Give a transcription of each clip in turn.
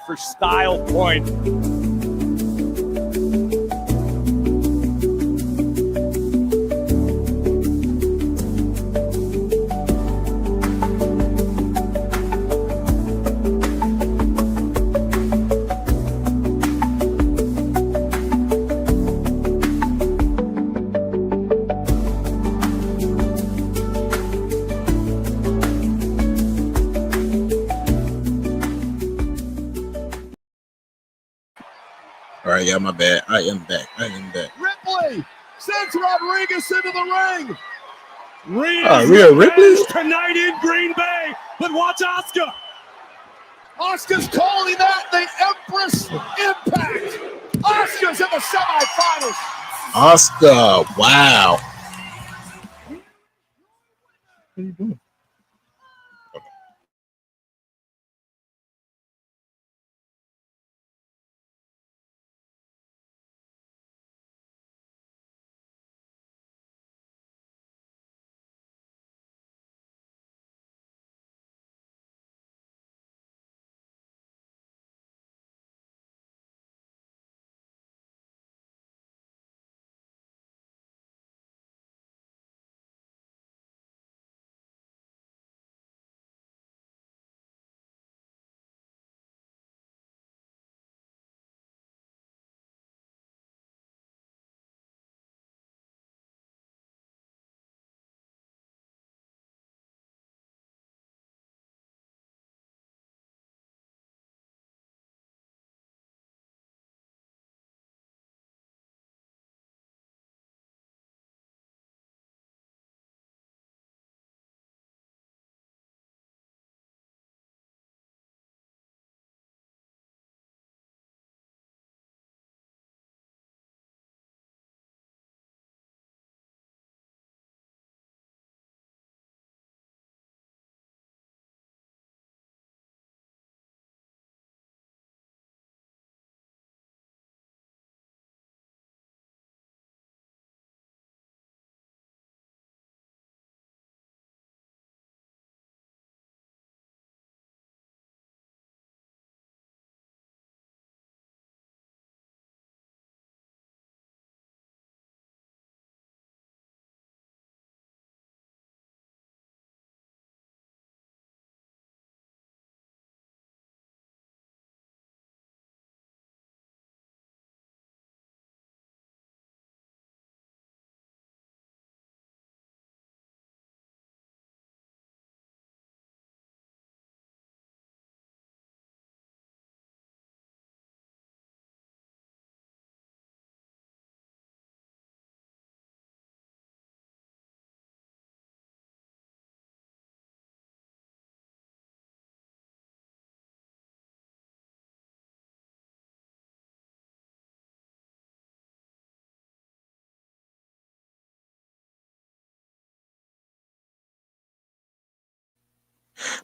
for style point. All right, yeah, my bad. I am back. Ripley sends Rodriguez into the ring. Rhea Ripley tonight in Green Bay, but watch Asuka. Asuka's calling that the Empress Impact. Asuka's in the semifinals. Asuka, wow. What are you doing?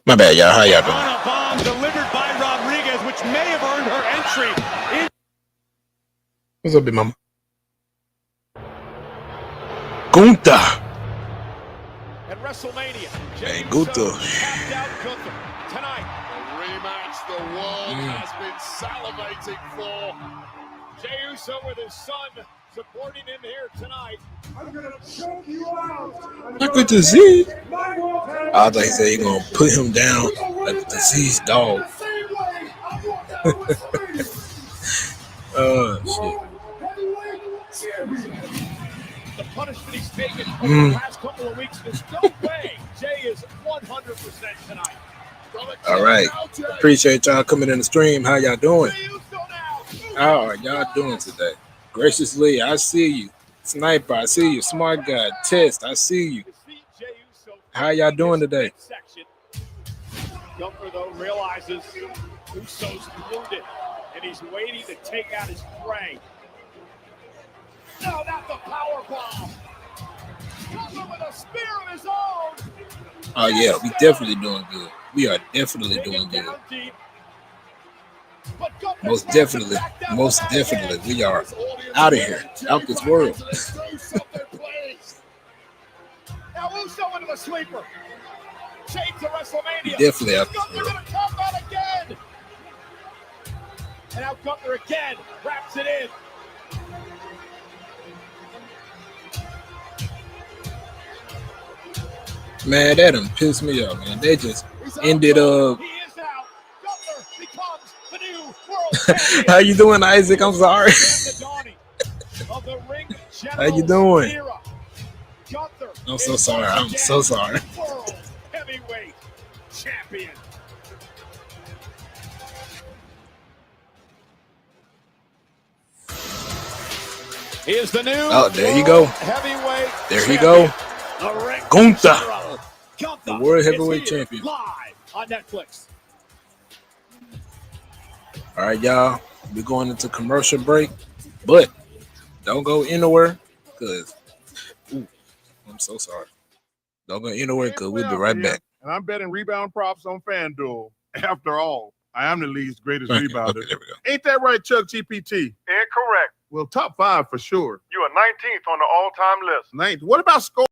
My bad, y'all. How y'all doing? On a bomb delivered by Rodriguez, which may have earned her entry. What's up, big mama? Gunther. At WrestleMania, Hey, Gunther. tapped out Gunther. Tonight, A rematch the world has been salivating for. Jey Uso with his son supporting him here tonight. I'm gonna choke you out. Like a disease. I thought he said he's gonna put him down like a diseased dog. Oh shit. The punishment he's taken over the past couple of weeks, there's no way Jey is 100% tonight. All right. Appreciate y'all coming in the stream. How y'all doing? How are y'all doing today? Graciously, I see you. Sniper, I see you. Smart guy, Test, I see you. How y'all doing today? Gunther, though, realizes Uso's wounded, and he's waiting to take out his prey. No, not the power bomb. Gunther with a spear of his own. Oh yeah, we definitely doing good. We are definitely doing good. Most definitely, we are out of here, out this world. Now Uso into the sleeper. Change to WrestleMania. Definitely out this Gunther world. gonna come out again. And now Gunther again wraps it in. Man, that done pissed me off, man. They just ended up. He is out. Gunther becomes the new world champion. How you doing, Isaac? I'm sorry. How you doing? I'm so sorry. I'm so sorry. World heavyweight champion. He is the new. Oh, there you go. Heavyweight. There you go. Gunther, the world heavyweight is champion. Live on Netflix. All right, y'all. We're going into commercial break, but don't go anywhere because I'm so sorry. Don't go anywhere because we'll be right back. And I'm betting rebound props on FanDuel. After all, I am the league's greatest rebounder. Okay, there we go. Ain't that right, Chuck GPT? Incorrect. Well, top 5 for sure. You are 19th on the all-time list. 9th. What about score?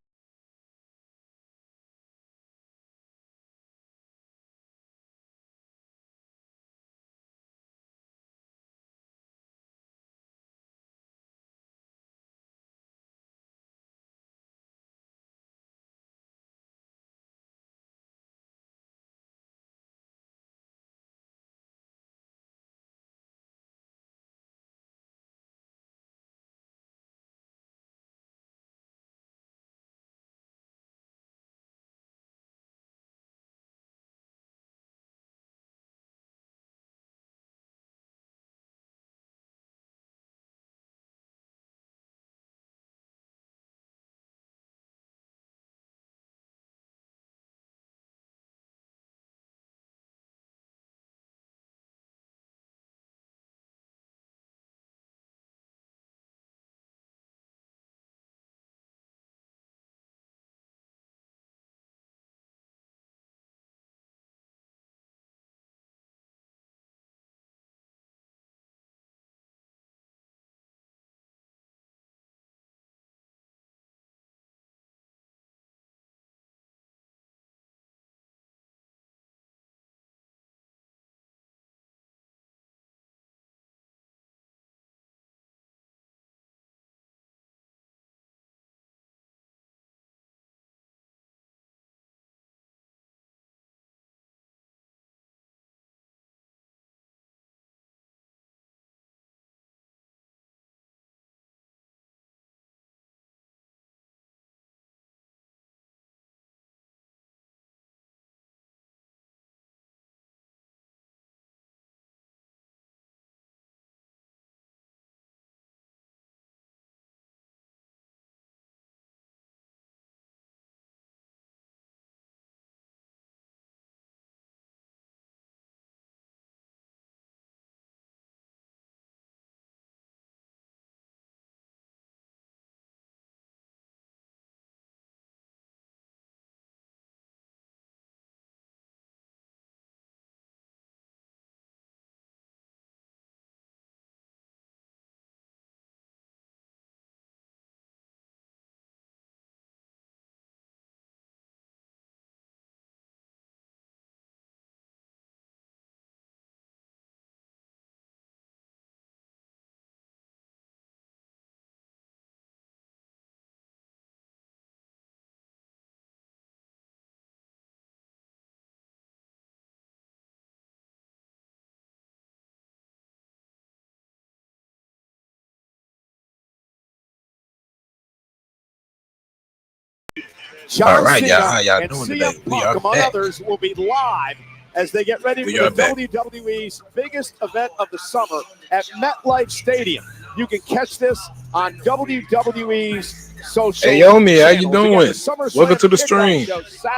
All right, y'all. How y'all doing today? We are among back. others, will be live as they get ready for the WWE's biggest event of the summer at MetLife Stadium. You can catch this on WWE's social. Hey, Yomi, how you channels. doing? Welcome to the stream.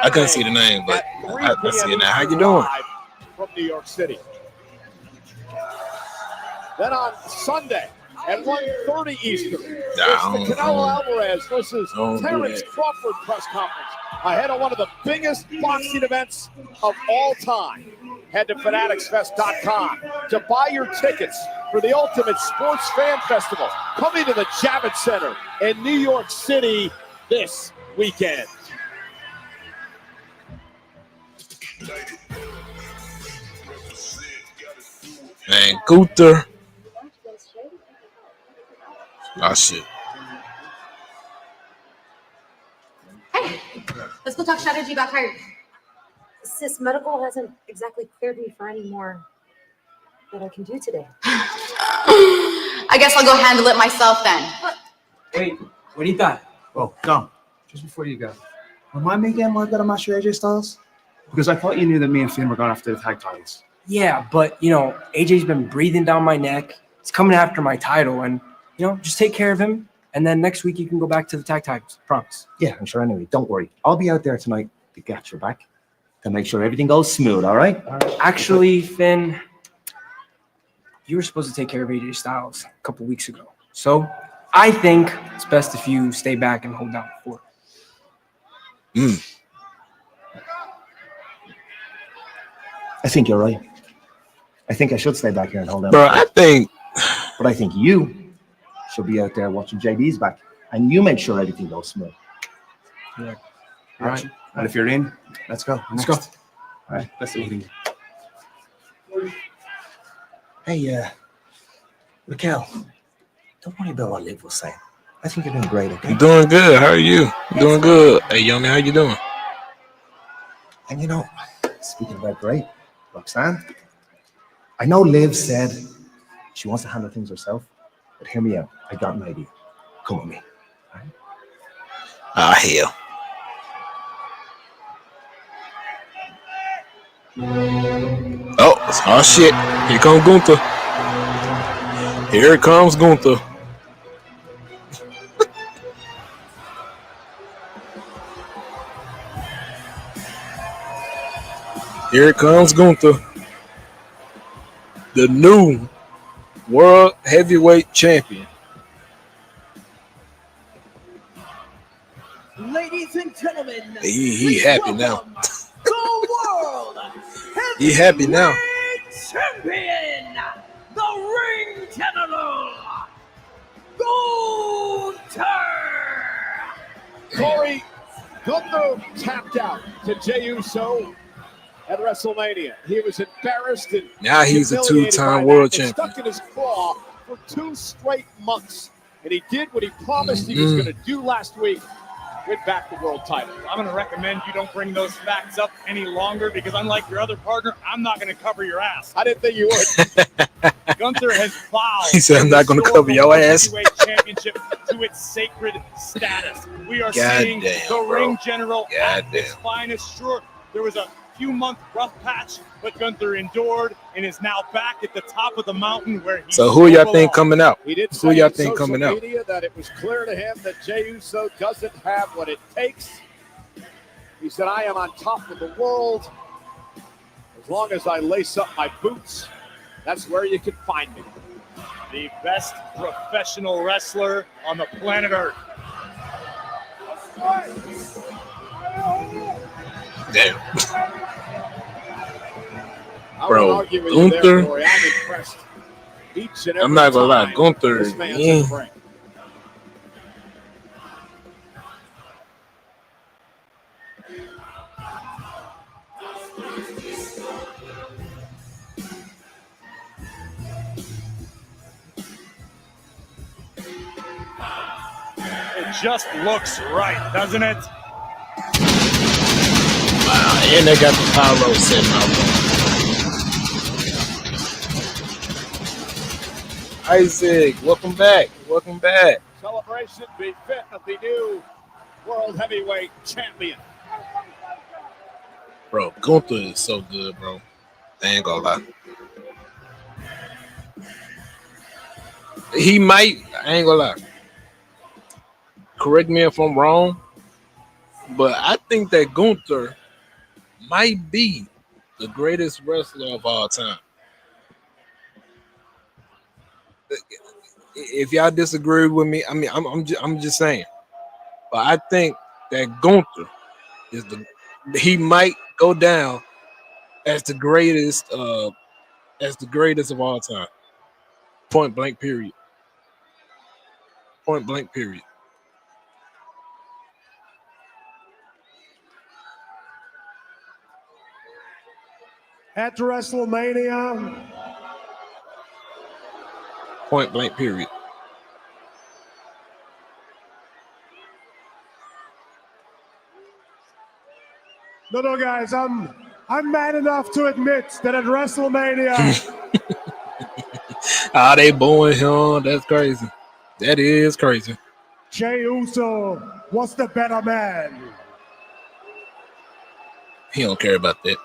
I couldn't see the name, but I see it now. How you doing? From New York City. Then on Sunday at 1:30 Eastern, it's the Canelo Alvarez versus Terrence Crawford press conference ahead of one of the biggest boxing events of all time. Head to fanaticsfest.com to buy your tickets for the Ultimate Sports Fan Festival coming to the Javits Center in New York City this weekend. Man, Gunther. Oh, shit. Hey, let's go talk strategy about hired. Sis, medical hasn't exactly cleared me for any more that I can do today. I guess I'll go handle it myself then. Wait, what do you got? Oh, Dom, just before you go, remind me again why I got a match with AJ Styles? Because I thought you knew that me and Finn were going after the tag titles. Yeah, but, AJ's been breathing down my neck. He's coming after my title, and, just take care of him. And then next week you can go back to the tag titles. Promise. Yeah, I'm sure anyway. Don't worry. I'll be out there tonight to get your back to make sure everything goes smooth, all right? Actually, Finn, you were supposed to take care of AJ Styles a couple weeks ago. So I think it's best if you stay back and hold down the fort. I think you're right. I think I should stay back here and hold down. Bro, I think you should be out there watching JD's back. And you make sure everything goes smooth. Yeah. All right. And if you're in, let's go. Let's go. All right. Best evening. Hey, Raquel, don't worry about what Liv was saying. I think you're doing great, okay? I'm doing good. How are you? Doing good. Hey, Yomi, how you doing? And speaking about great, Roxanne, I know Liv said she wants to handle things herself, but hear me out. I got an idea. Come with me. All right? Ah, hell. Oh, shit. Here comes Gunther. Here comes Gunther. Here comes Gunther. The new World Heavyweight Champion. Ladies and gentlemen, He happy now. The world He happy now. champion, the ring general, Gunther. Corey, Gunther tapped out to Jey Uso at WrestleMania. He was embarrassed and Now he's a humiliated two-time by world that. It champion. stuck in his claw for 2 straight months, and he did what he promised he was going to do last week. Win back the world title. I'm going to recommend you don't bring those facts up any longer because unlike your other partner, I'm not going to cover your ass. I didn't think you would. Gunther has vowed He said, I'm not gonna restore cover the your World ass. Heavyweight Championship to its sacred status. We are seeing Goddamn, the bro. ring general at Goddamn. his finest. Sure, there was a few-month rough patch, but Gunther endured and is now back at the top of the mountain where he So who y'all belongs. think coming out? He did Who say y'all on think social coming out? media that it was clear to him that Jey Uso doesn't have what it takes. He said, I am on top of the world. As long as I lace up my boots, that's where you can find me. The best professional wrestler on the planet Earth. Damn. I Bro, won't argue with you there, Gunther- Corey. I'm impressed. Each and every I'm not gonna lie, time Gunther, this man's yeah. in the ring. It just looks right, doesn't it? Wow, and they got the Paulo sitting out there. Isaac, welcome back. Welcome back. Celebration be fit of the new World Heavyweight Champion. Bro, Gunther is so good, bro. I ain't gonna lie. He might, I ain't gonna lie. Correct me if I'm wrong, but I think that Gunther might be the greatest wrestler of all time. If y'all disagree with me, I mean, I'm just saying. But I think that Gunther is he might go down as the greatest of all time. Point blank period. Point blank period. At WrestleMania, Point blank. Period. No, guys, I'm mad enough to admit that at WrestleMania, They booing him. That's crazy. That is crazy. Jey Uso was the better man. He don't care about that.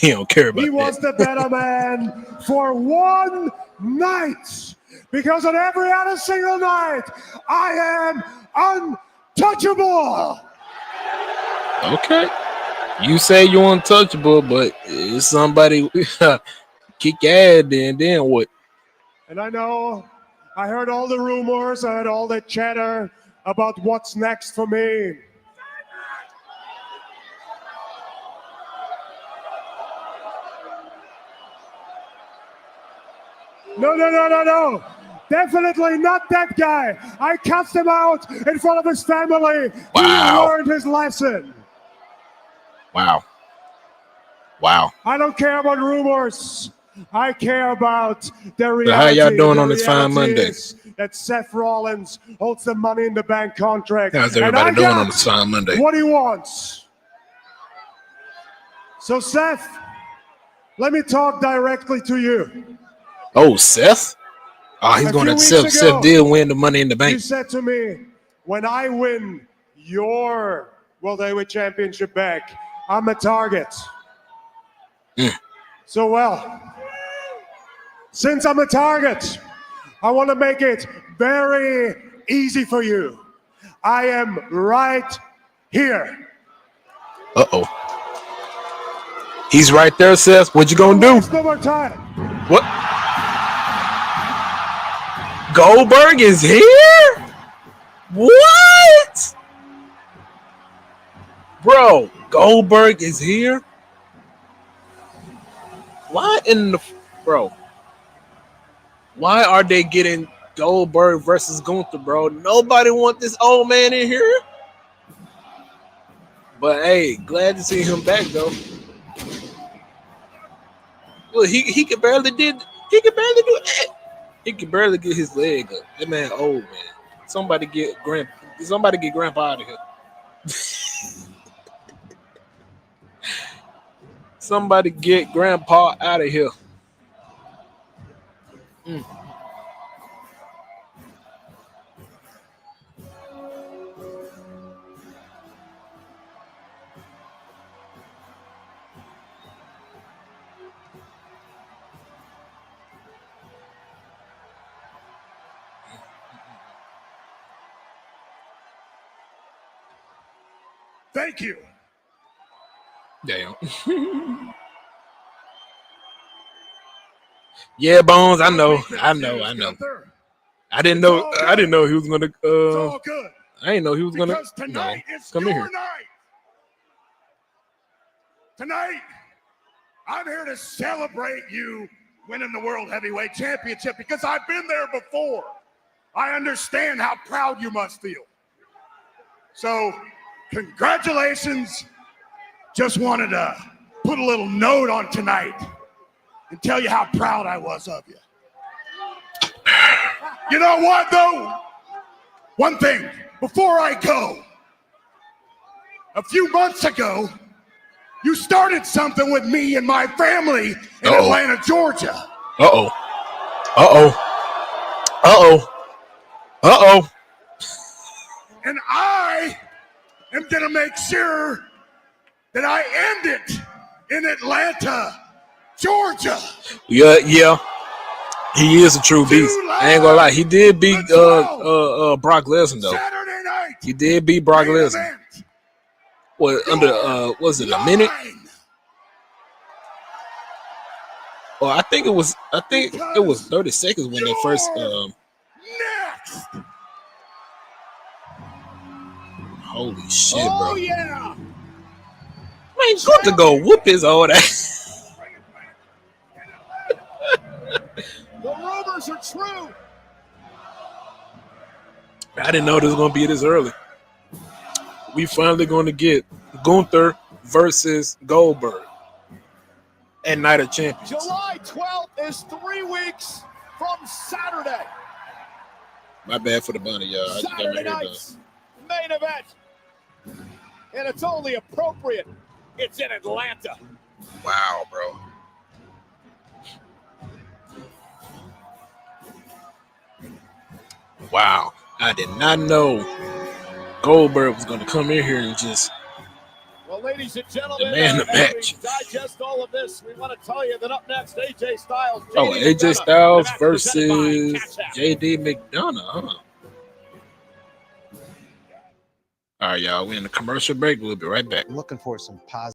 He don't care about that. He was the better man for one night. Because on every other single night, I am untouchable. Okay. You say you're untouchable, but if somebody kick your ass, then what? And I know, I heard all the rumors, I heard all the chatter about what's next for me. No. Definitely not that guy. I cussed him out in front of his family. Wow. He learned his lesson. Wow. I don't care about rumors. I care about the reality. So how y'all doing on this fine Monday? That Seth Rollins holds the Money in the Bank contract. How's everybody doing on this fine Monday? What he wants. So Seth, let me talk directly to you. Oh, Seth? Oh, he's going to Seth. Seth did win the Money in the Bank. You said to me, when I win your World Heavyweight Championship back, I'm a target. So, well, since I'm a target, I want to make it very easy for you. I am right here. Uh-oh. He's right there, Seth. What you gonna do? No more time. What? Goldberg is here? What? Bro, Goldberg is here? Why in the... Bro. Why are they getting Goldberg versus Gunther, bro? Nobody want this old man in here. But, hey, glad to see him back, though. Well, he could barely do that. He could barely get his leg up. That man old, man. Somebody get Grandpa out of here. Somebody get Grandpa out of here. Thank you. Damn. Yeah, Bones. I know. I didn't know he was gonna. It's all good. I didn't know he was gonna. Because tonight is come your in here. night. Tonight, I'm here to celebrate you winning the World Heavyweight Championship because I've been there before. I understand how proud you must feel. So, congratulations. Just wanted to put a little note on tonight and tell you how proud I was of you. You know what, though? One thing, before I go, a few months ago, you started something with me and my family in Atlanta, Georgia. And I am going to make sure that I end it in Atlanta, Georgia. Yeah. He is a true beast. I ain't gonna lie. He did beat Brock Lesnar though. Saturday night. He did beat Brock Lesnar. What under was it a minute? Well, I think it was 30 seconds when they first Next. holy shit, bro. Oh yeah. Man, good to go whoop his old ass. The rumors are true. I didn't know this was gonna be this early. We finally gonna get Gunther versus Goldberg at Night of Champions. July 12th is 3 weeks from Saturday. My bad for the bunny, y'all. I just got my Saturday hair done. night's main event. And it's only appropriate. It's in Atlanta. Wow, bro. Wow. I did not know Goldberg was going to come in here and just Well, ladies and gentlemen, demand a as match. we digest all of this, we want to tell you that up next, AJ Styles. Oh, JD AJ McDonough, Styles the match presented by versus Cash App. JD McDonough, huh? All right, y'all. We're in the commercial break. We'll be right back. I'm looking for some positive.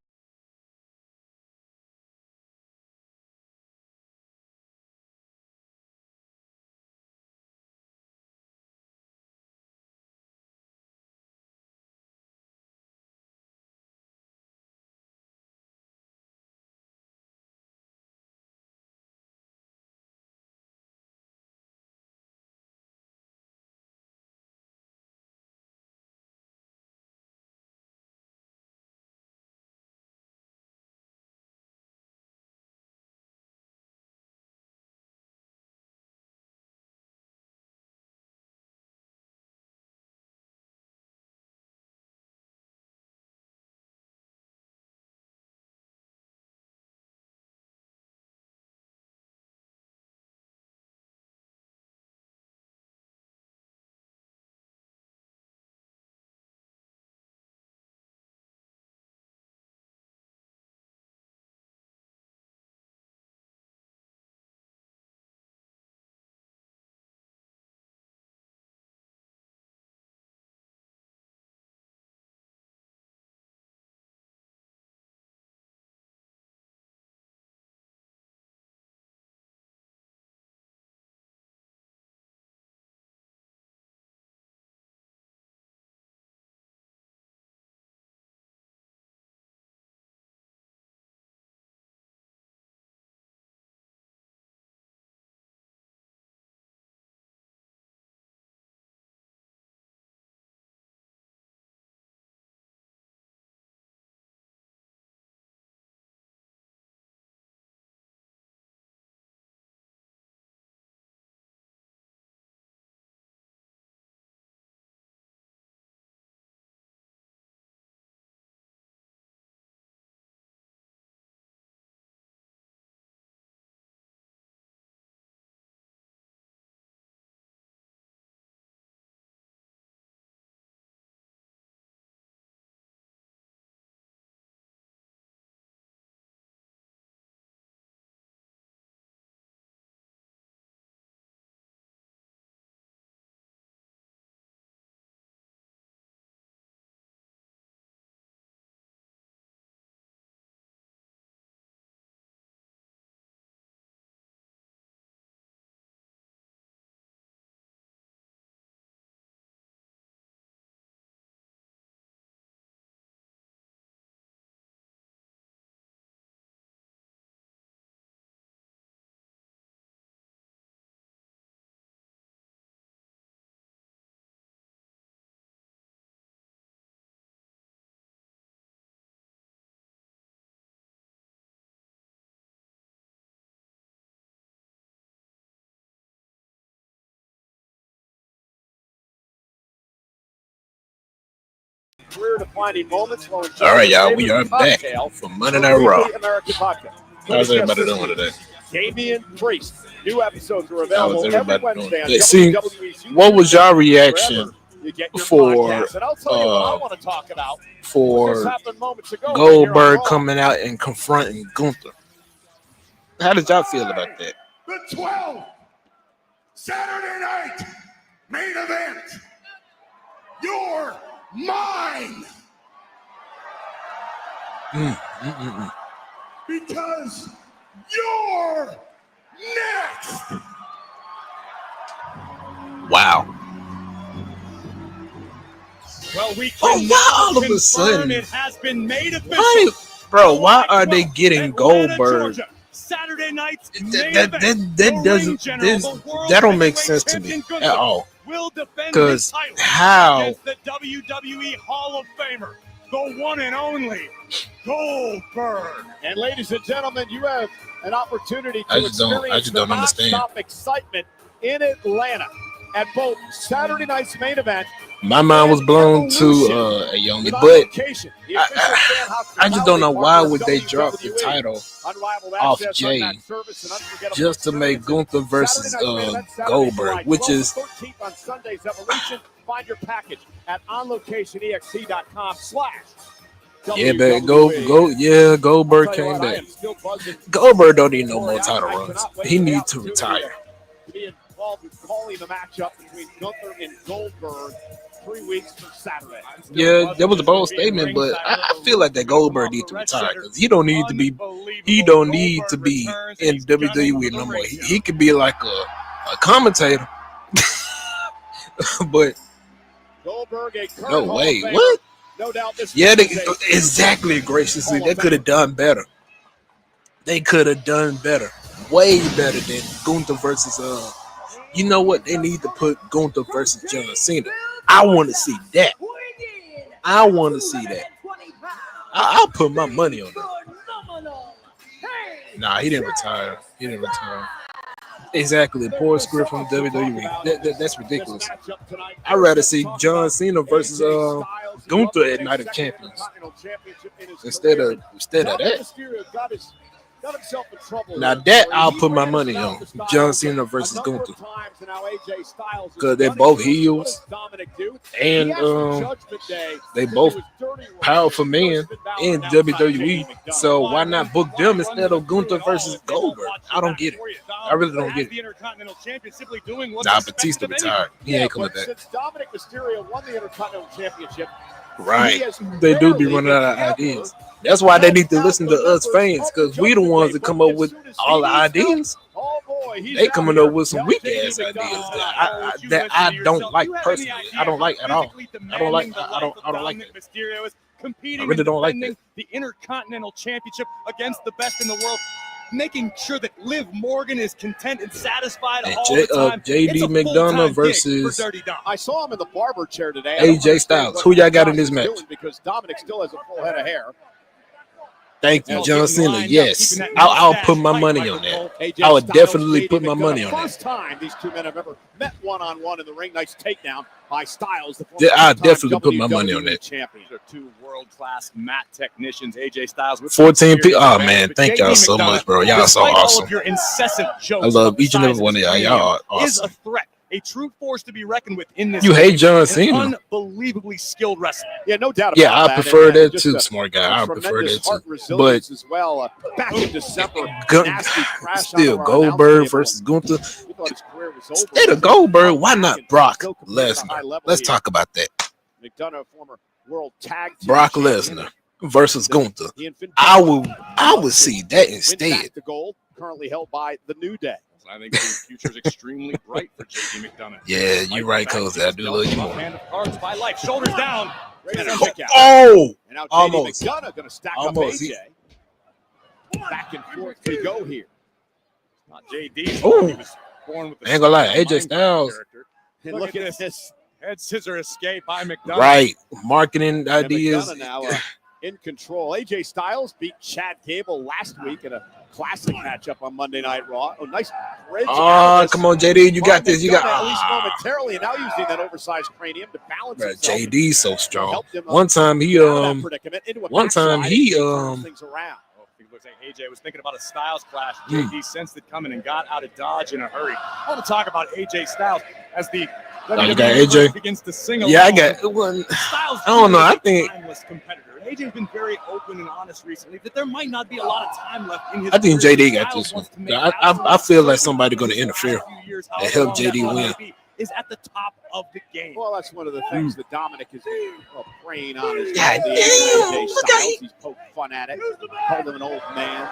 We're defining moments. All right, y'all. We are back for Monday Night Raw. American Podcast. How's everybody doing today? Damian Priest. New episodes are available every Wednesday on See, WWE's what was YouTube your reaction you get your for podcast. And I'll tell you what I want to talk about. for This happened moments ago Goldberg right here on Raw. coming out and confronting Gunther? How did y'all feel about that? The 12th Saturday night main event. You're mine. Because you're next. Wow. Well, we Oh, can why all of a confirm sudden? it has been made official. Why, bro? Why are they getting Atlanta, Goldberg? Georgia, Saturday night's main That event. The doesn't ring general, the world that don't make heavyweight sense to me champion at Gunther all. will defend 'Cause his title how- against the WWE Hall of Famer, the one and only Goldberg. And ladies and gentlemen, you have an opportunity to I just don't understand. non-stop excitement in Atlanta at both Saturday night's main event. My mind was blown to a youngin, but I just don't know why would they drop the title off Jay just to make Gunther versus Goldberg, which is on Sunday's Evolution. Find your package at onlocationext.com/ yeah, but Goldberg came back. Goldberg don't need no more title runs. He needs to retire. Be involved in calling the matchup between Gunther and Goldberg 3 weeks from Saturday. Yeah, that was a bold statement, but I feel like that Goldberg needs to retire because he don't need to be in WWE no more. He could be like a commentator, but no way. What? No doubt this exactly, graciously. They could have done better. They could have done better. Way better than Gunther versus you know what? They need to put Gunther versus John Cena. I want to see that. I'll put my money on that. Nah, he didn't retire. Exactly. Poor script from WWE. That's ridiculous. I'd rather see John Cena versus Gunther at Night of Champions instead of that. Now that I'll put my money on John Cena versus Gunther because they're both heels and they both powerful men in WWE. So why not book them instead of Gunther versus Goldberg? I don't get it. I really don't get it. Nah, Batista retired. He ain't coming back. Since Dominic Mysterio won the Intercontinental Championship, right. They do be running out of ideas. That's why they need to listen to us fans, because we the ones that come up with all the ideas. They coming up with some weak ass ideas that I don't like personally. I don't like at all. I don't like that. I really don't like that. The Intercontinental Championship against the best in the world, making sure that Liv Morgan is content and satisfied all the time. JD McDonough versus I saw him in the barber chair today. AJ Styles. Who y'all got in this match? Because Dominic still has a full head of hair. Thank you, John Cena. Yes, I'll put my money on that. I would definitely put my money on that. First time these two men have ever met one-on-one in the ring. Nice takedown by Styles. I'll definitely put my money on that. They're two world-class mat technicians. AJ Styles with 14 people. Oh man, thank y'all so much, bro. Y'all so awesome. Your incessant jokes, I love each and every one of y'all. Y'all are awesome. Is a threat. A true force to be reckoned with in this. You hate John Cena. Unbelievably skilled wrestler. Yeah, no doubt about that. I prefer that too, smart guy. I prefer that too. But as well, back in December, still Goldberg versus Gunther. Instead of Goldberg, why not Brock Lesnar? Let's talk about that. McDonough, former world tag team Brock Lesnar versus Gunther. I would see that instead. The gold currently held by the New Day. I think the future is extremely bright for JD McDonough. Yeah, you're right, Cozy. I do love you more. Hand of cards by life. Shoulders down. Oh! And now Almost. McDonough going to stack up AJ. Back and forth we go here. Not JD. Oh! He was born with the ain't gonna lie, AJ Styles. And look at this head scissor escape by McDonough. Right. Marketing ideas. Now in control. AJ Styles beat Chad Gable last week in a classic matchup on Monday Night Raw. Oh, nice bridge. Oh, come on, JD. You got this. You got at least momentarily, and now using that oversized cranium to balance himself. JD's so strong. One time he things around. It looks like AJ was thinking about a Styles clash. JD sensed it coming and got out of Dodge in a hurry. I want to talk about AJ Styles as the you got AJ begins to sing. Yeah, I got one. Styles. I don't know. I think timeless competitor. AJ's been very open and honest recently that there might not be a lot of time left in his. I think JD got this one. I feel like somebody going to interfere and help JD win. Is at the top of the game. Well, that's one of the things that Dominic is preying on. Is God damn! He's poking fun at it. Called him an old man.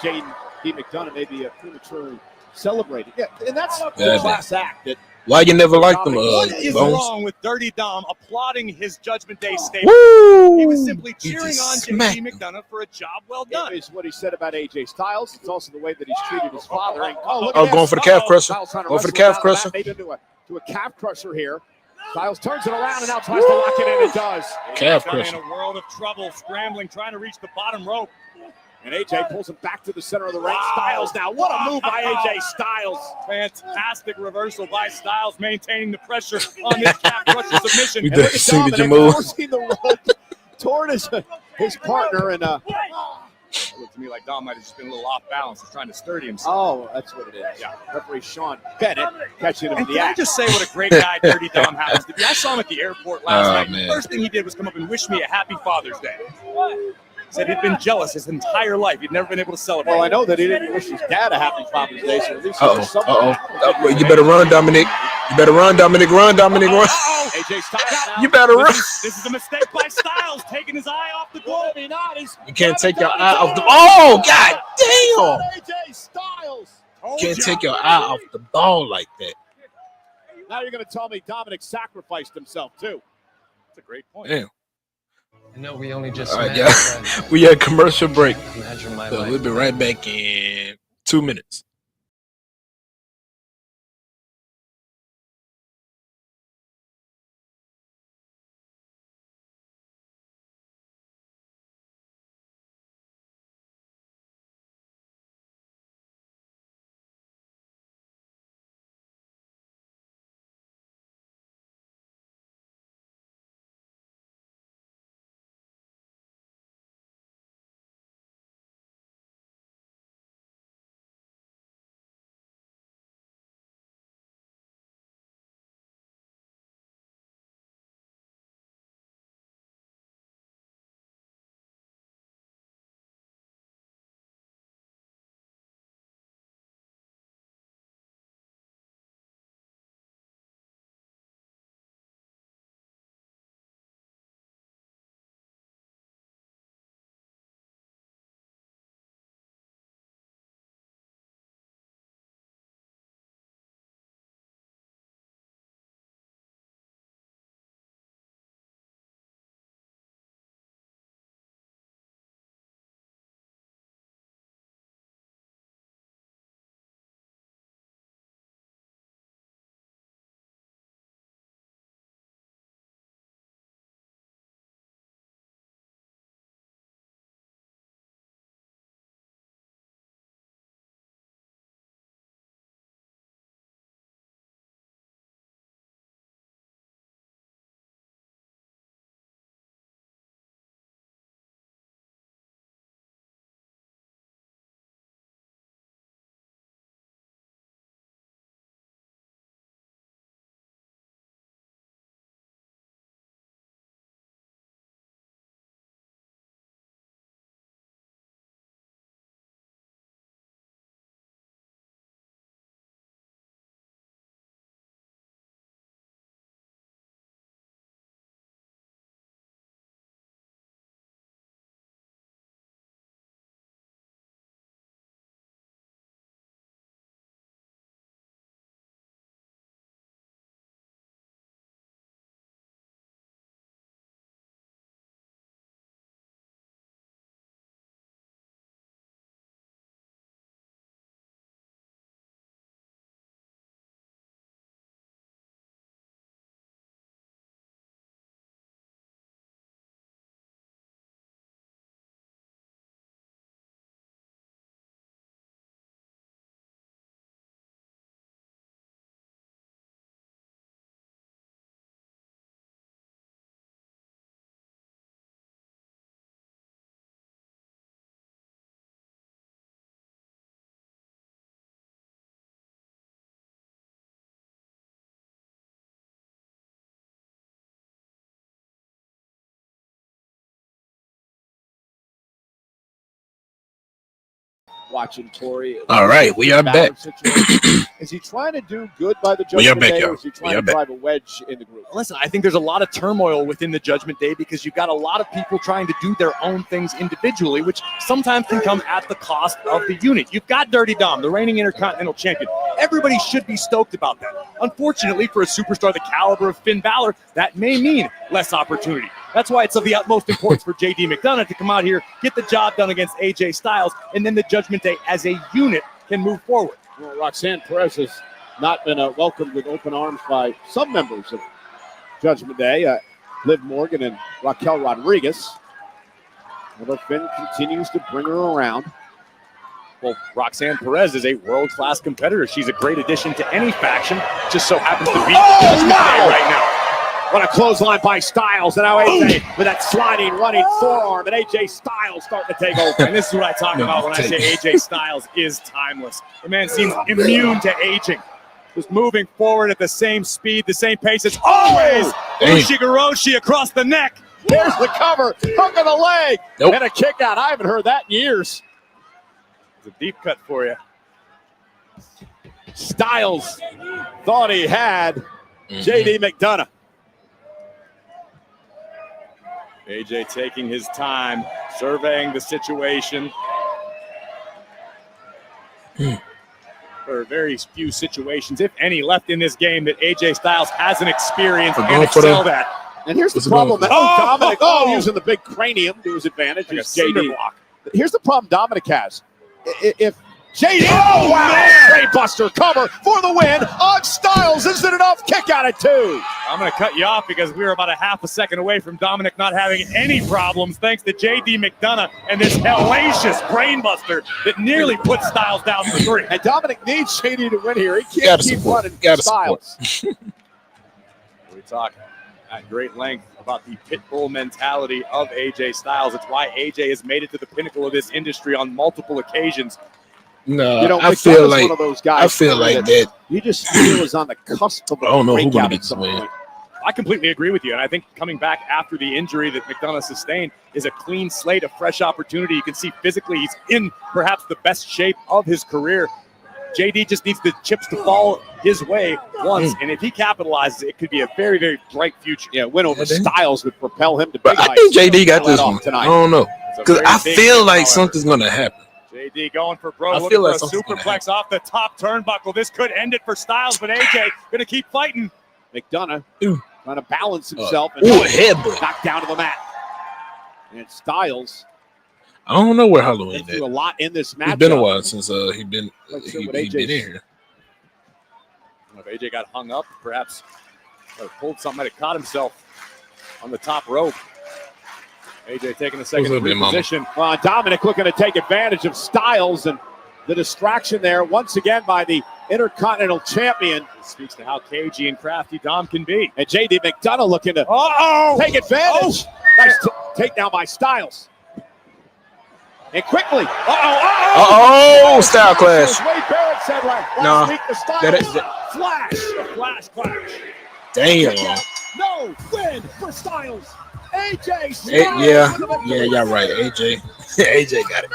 Jaden D. McDonough may be prematurely celebrated. Yeah, and that's the class act that. Why you never liked them? What is wrong with Dirty Dom applauding his Judgment Day statement? Woo! He was simply cheering on JD McDonough for a job well done. It's what he said about AJ Styles. It's also the way that he's treated his father. And, going for the calf crusher. Going for the calf crusher. Made into a calf crusher here. Styles turns it around and now tries to lock it in. It does. Calf crusher. In a world of trouble, scrambling, trying to reach the bottom rope. And AJ pulls him back to the center of the ring. Styles now. What a move by AJ Styles. Fantastic reversal by Styles, maintaining the pressure on this calf crusher submission. We And look did at signature Dominic move. forcing the rope toward his partner. And It looked to me like Dom might have just been a little off balance. He's trying to sturdy himself. oh, that's what it is. Yeah. Referee Sean Bennett catching him in And the can I act. just say what a great guy Dirty Dom happens to be? I saw him at the airport last night. man. The first thing he did was come up and wish me a happy Father's Day. Said he'd been jealous his entire life. He'd never been able to celebrate. Well, I know that he didn't wish his dad a happy Father's Day, so at least You better run, Dominic. You better run, Dominic. Run, Dominic. Run. AJ Styles now. You better run. This is a mistake by Styles, taking his eye off the goal. Maybe not. He's You can't take your eye off the. Oh, God damn! AJ Styles. Can't take your eye off the ball like that. Now you're going to tell me Dominic sacrificed himself, too. That's a great point. Damn. I know we only just All right, met, yeah. but We had commercial break. imagine my So life. we'll be right back in 2 minutes. Watching Corey. All right, we are back. Is he trying to do good by the We are Judgment back, Day, y'all. or is he We trying are to back. drive a wedge in the group? Listen, I think there's a lot of turmoil within the Judgment Day because you've got a lot of people trying to do their own things individually, which sometimes can come at the cost of the unit. You've got Dirty Dom, the reigning Intercontinental Champion. Everybody should be stoked about that. Unfortunately, for a superstar the caliber of Finn Balor, that may mean less opportunity. That's why it's of the utmost importance for J.D. McDonough to come out here, get the job done against AJ Styles, and then the Judgment Day as a unit can move forward. Well, Roxanne Perez has not been welcomed with open arms by some members of Judgment Day. Liv Morgan and Raquel Rodriguez. But Finn continues to bring her around. Well, Roxanne Perez is a world-class competitor. She's a great addition to any faction. Just so happens to be wow! right now. What a clothesline by Styles. And now AJ with that sliding, running forearm. And AJ Styles starting to take over. And this is what I talk about when I say AJ Styles is timeless. The man seems immune to aging. Just moving forward at the same speed, the same pace as always. Ushigoroshi across the neck. There's the cover. Hook of the leg. Nope. And a kick out. I haven't heard that in years. It's a deep cut for you. Styles thought he had J.D. McDonough. AJ taking his time, surveying the situation. There are very few situations, if any, left in this game that AJ Styles hasn't experienced and excelled at. And here's the problem. Dominic using the big cranium to his advantage. Like is JD. Here's the problem Dominic has. If JD, brainbuster cover for the win on Styles. Isn't enough? Kick out at 2. I'm going to cut you off because we were about a half a second away from Dominic not having any problems thanks to J.D. McDonough and this hellacious brainbuster that nearly put Styles down for 3. And Dominic needs J.D. to win here. He can't keep running Styles. We talk at great length about the pit bull mentality of AJ Styles. It's why AJ has made it to the pinnacle of this industry on multiple occasions. No, I feel like one of those guys. I feel like that. You just feel is on the cusp of a I don't know who breakout gets the win. I completely agree with you, and I think coming back after the injury that McDonough sustained is a clean slate, a fresh opportunity. You can see physically he's in perhaps the best shape of his career. JD just needs the chips to fall his way once, and if he capitalizes, it could be a very, very bright future. Yeah, win over Styles would propel him to big heights. I think JD got this one tonight. I don't know, because I feel like something's going to happen. JD going for broke, looking for a superplex off the top turnbuckle. This could end it for Styles, but AJ going to keep fighting. McDonough trying to balance himself and knocked down to the mat. And Styles. I don't know where Halloween is. A lot in this match. It's been a while since he been in here. If AJ got hung up, perhaps pulled something, might have caught himself on the top rope. AJ taking a second position. Well, Dominic looking to take advantage of Styles and the distraction there once again by the Intercontinental Champion. It speaks to how cagey and crafty Dom can be. And J.D. McDonough looking to take advantage. Nice takedown by Styles. And quickly. Style clash. Wade Barrett said last week, the Styles flash clash. Damn. No win for Styles. AJ. Y'all right. AJ got it.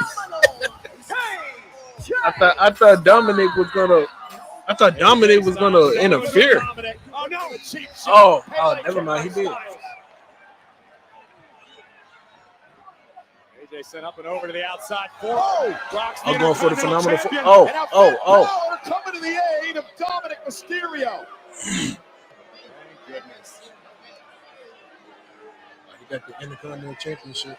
I thought Dominic was gonna. I thought Dominic was gonna interfere. Oh, never mind. He did. AJ sent up and over to the outside. I'm going for the phenomenal. Coming to the aid of Dominic Mysterio. Thank goodness. He got the Intercontinental Championship.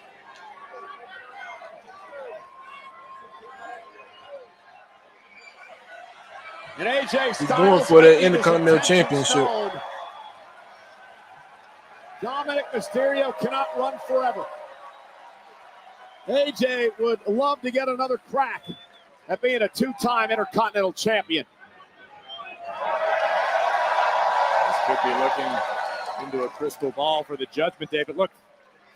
And AJ Styles he's going for the Intercontinental Championship. Dominic Mysterio cannot run forever. AJ would love to get another crack at being a two-time Intercontinental Champion. This could be looking into a crystal ball for the Judgment Day, but look,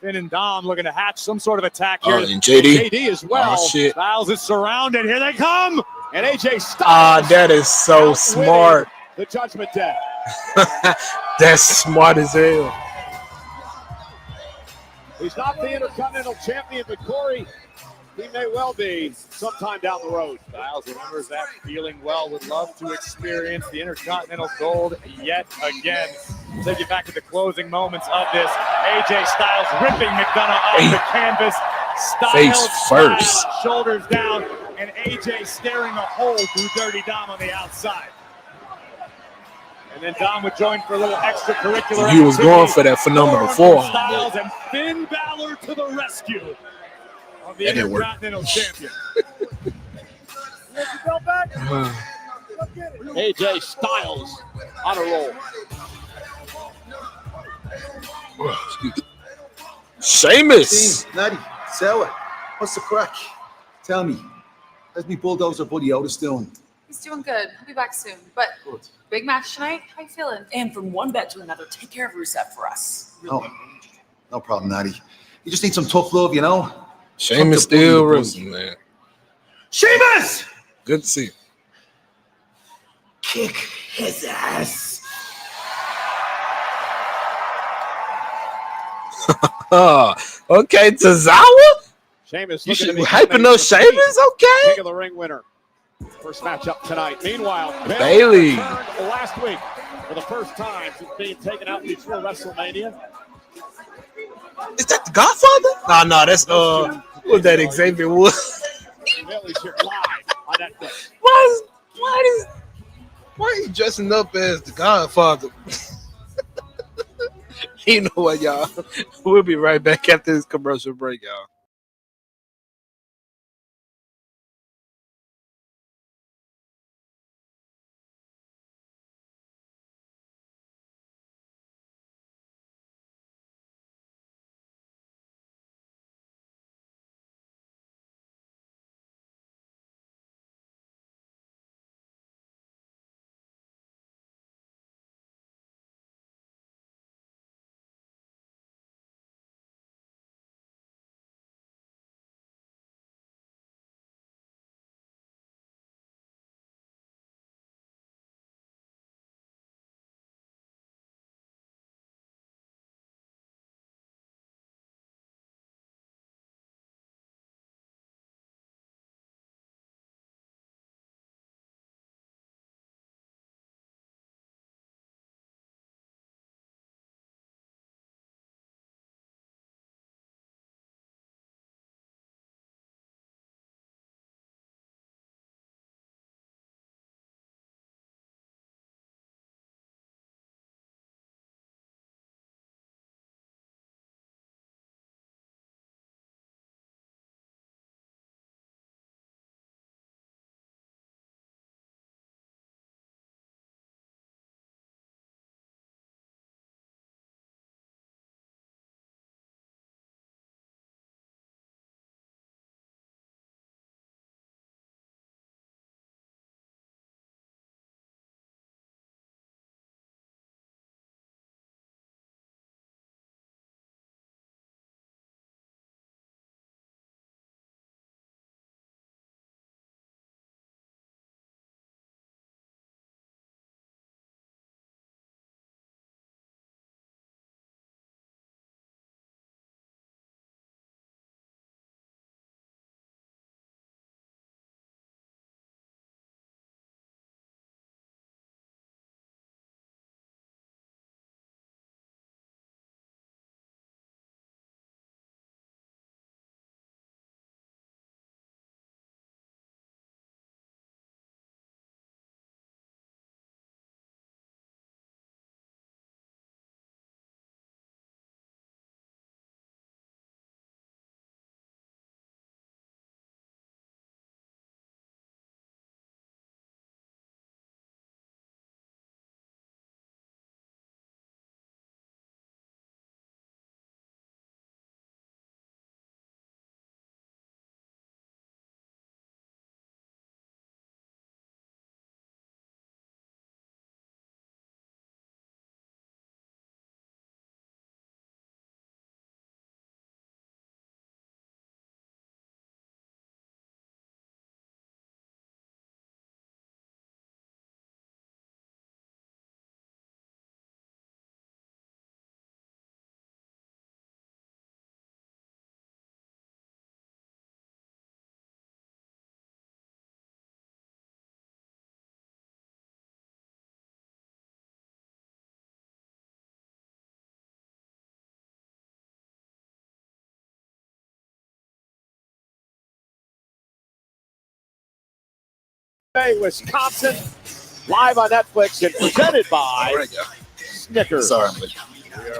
Finn and Dom looking to hatch some sort of attack here. And JD. JD as well. Shit. Styles is surrounded. Here they come. And AJ Styles. That is so smart. The Judgment Day. That's smart as hell. He's not the Intercontinental Champion, but Corey, he may well be sometime down the road. Styles remembers that feeling well. Would love to experience the Intercontinental Gold yet again. Take you back to the closing moments of this. AJ Styles ripping McDonough off the canvas. Styles face first. Shoulders down, and AJ staring a hole through Dirty Dom on the outside. And then Dom would join for a little extracurricular. He was going for that phenomenal forearm. Styles and Finn Balor to the rescue of the Intercontinental Champion. AJ Styles on a roll. Sheamus. So, what's the crack? Tell me, how's me bulldozer buddy Otis doing? He's doing good. He'll be back soon. But big match tonight. How you feeling? And from one bet to another, take care of Rusev for us. Oh, no problem, Natty. You just need some tough love, you know? Sheamus still wrestling, man. Sheamus! Good to see you. Kick his ass. Okay, Tozawa? Sheamus You looking should to be hyping those Sheamus, okay? King of the Ring winner. First matchup tonight. Meanwhile, Bailey returned last week for the first time since being taken out before WrestleMania. Is that the Godfather? No, that's who's that? Xavier Wood. Bailey's here live on Netflix. Why are you dressing up as the Godfather? You know what, y'all? We'll be right back after this commercial break, y'all. Wisconsin, live on Netflix and presented by Snickers. Sorry,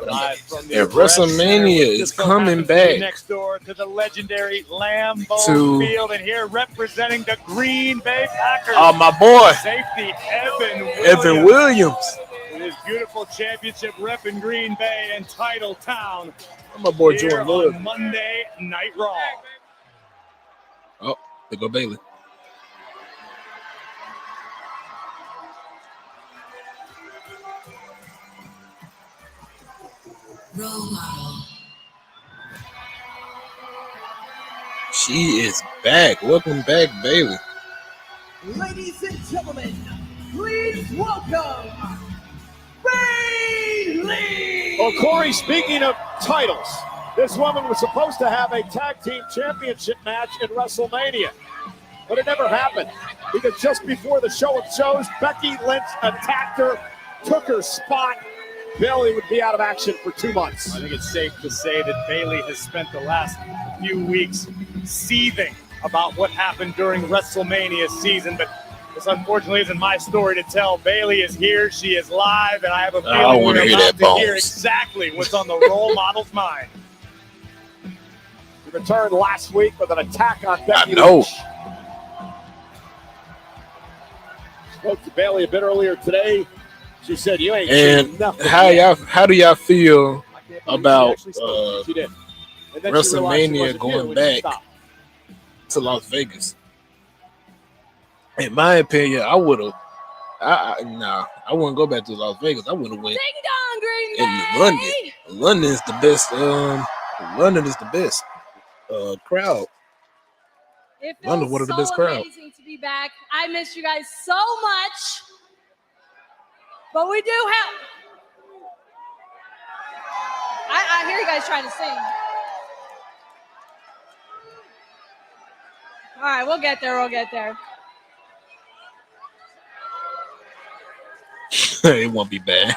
Live from the yeah, WrestleMania is coming back Next door to the legendary Lambeau to Field, and here representing the Green Bay Packers. my boy Safety Evan Williams. It is beautiful championship rep in Green Bay and Title Town. My boy here Jordan Love. on Monday Night Raw. Oh, there go Bailey. Role model. She is back. Welcome back, Bailey. Ladies and gentlemen, please welcome Bailey. Well, Corey, speaking of titles, this woman was supposed to have a tag team championship match in WrestleMania, but it never happened because just before the show of shows, Becky Lynch attacked her, took her spot. Bailey would be out of action for 2 months. I think it's safe to say that Bailey has spent the last few weeks seething about what happened during WrestleMania season, but this unfortunately isn't my story to tell. Bailey is here, she is live, and I have a feeling we're about to hear exactly what's on the role model's mind. She returned last week with an attack on Becky I know. Lynch. Spoke to Bailey a bit earlier today. She said, "You ain't seen nothing." How do y'all feel about She did. And then she realized she WrestleMania wasn't going here when she back stopped. to Las Vegas? In my opinion, I would have. I wouldn't go back to Las Vegas. I would have went Ding dong, Green in London. London is the best. London is the best crowd. It feels London, one of the so best crowd. amazing to be back. I miss you guys so much. But we do have... I hear you guys trying to sing. All right, we'll get there. We'll get there. It won't be bad.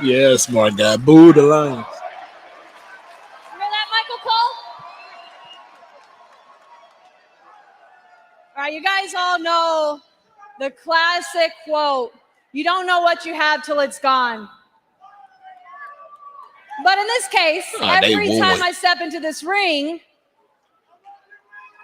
Yeah, smart guy. Boo the Lions. Remember that, Michael Cole? All right, you guys all know the classic quote, you don't know what you have till it's gone. But in this case, every time I step into this ring,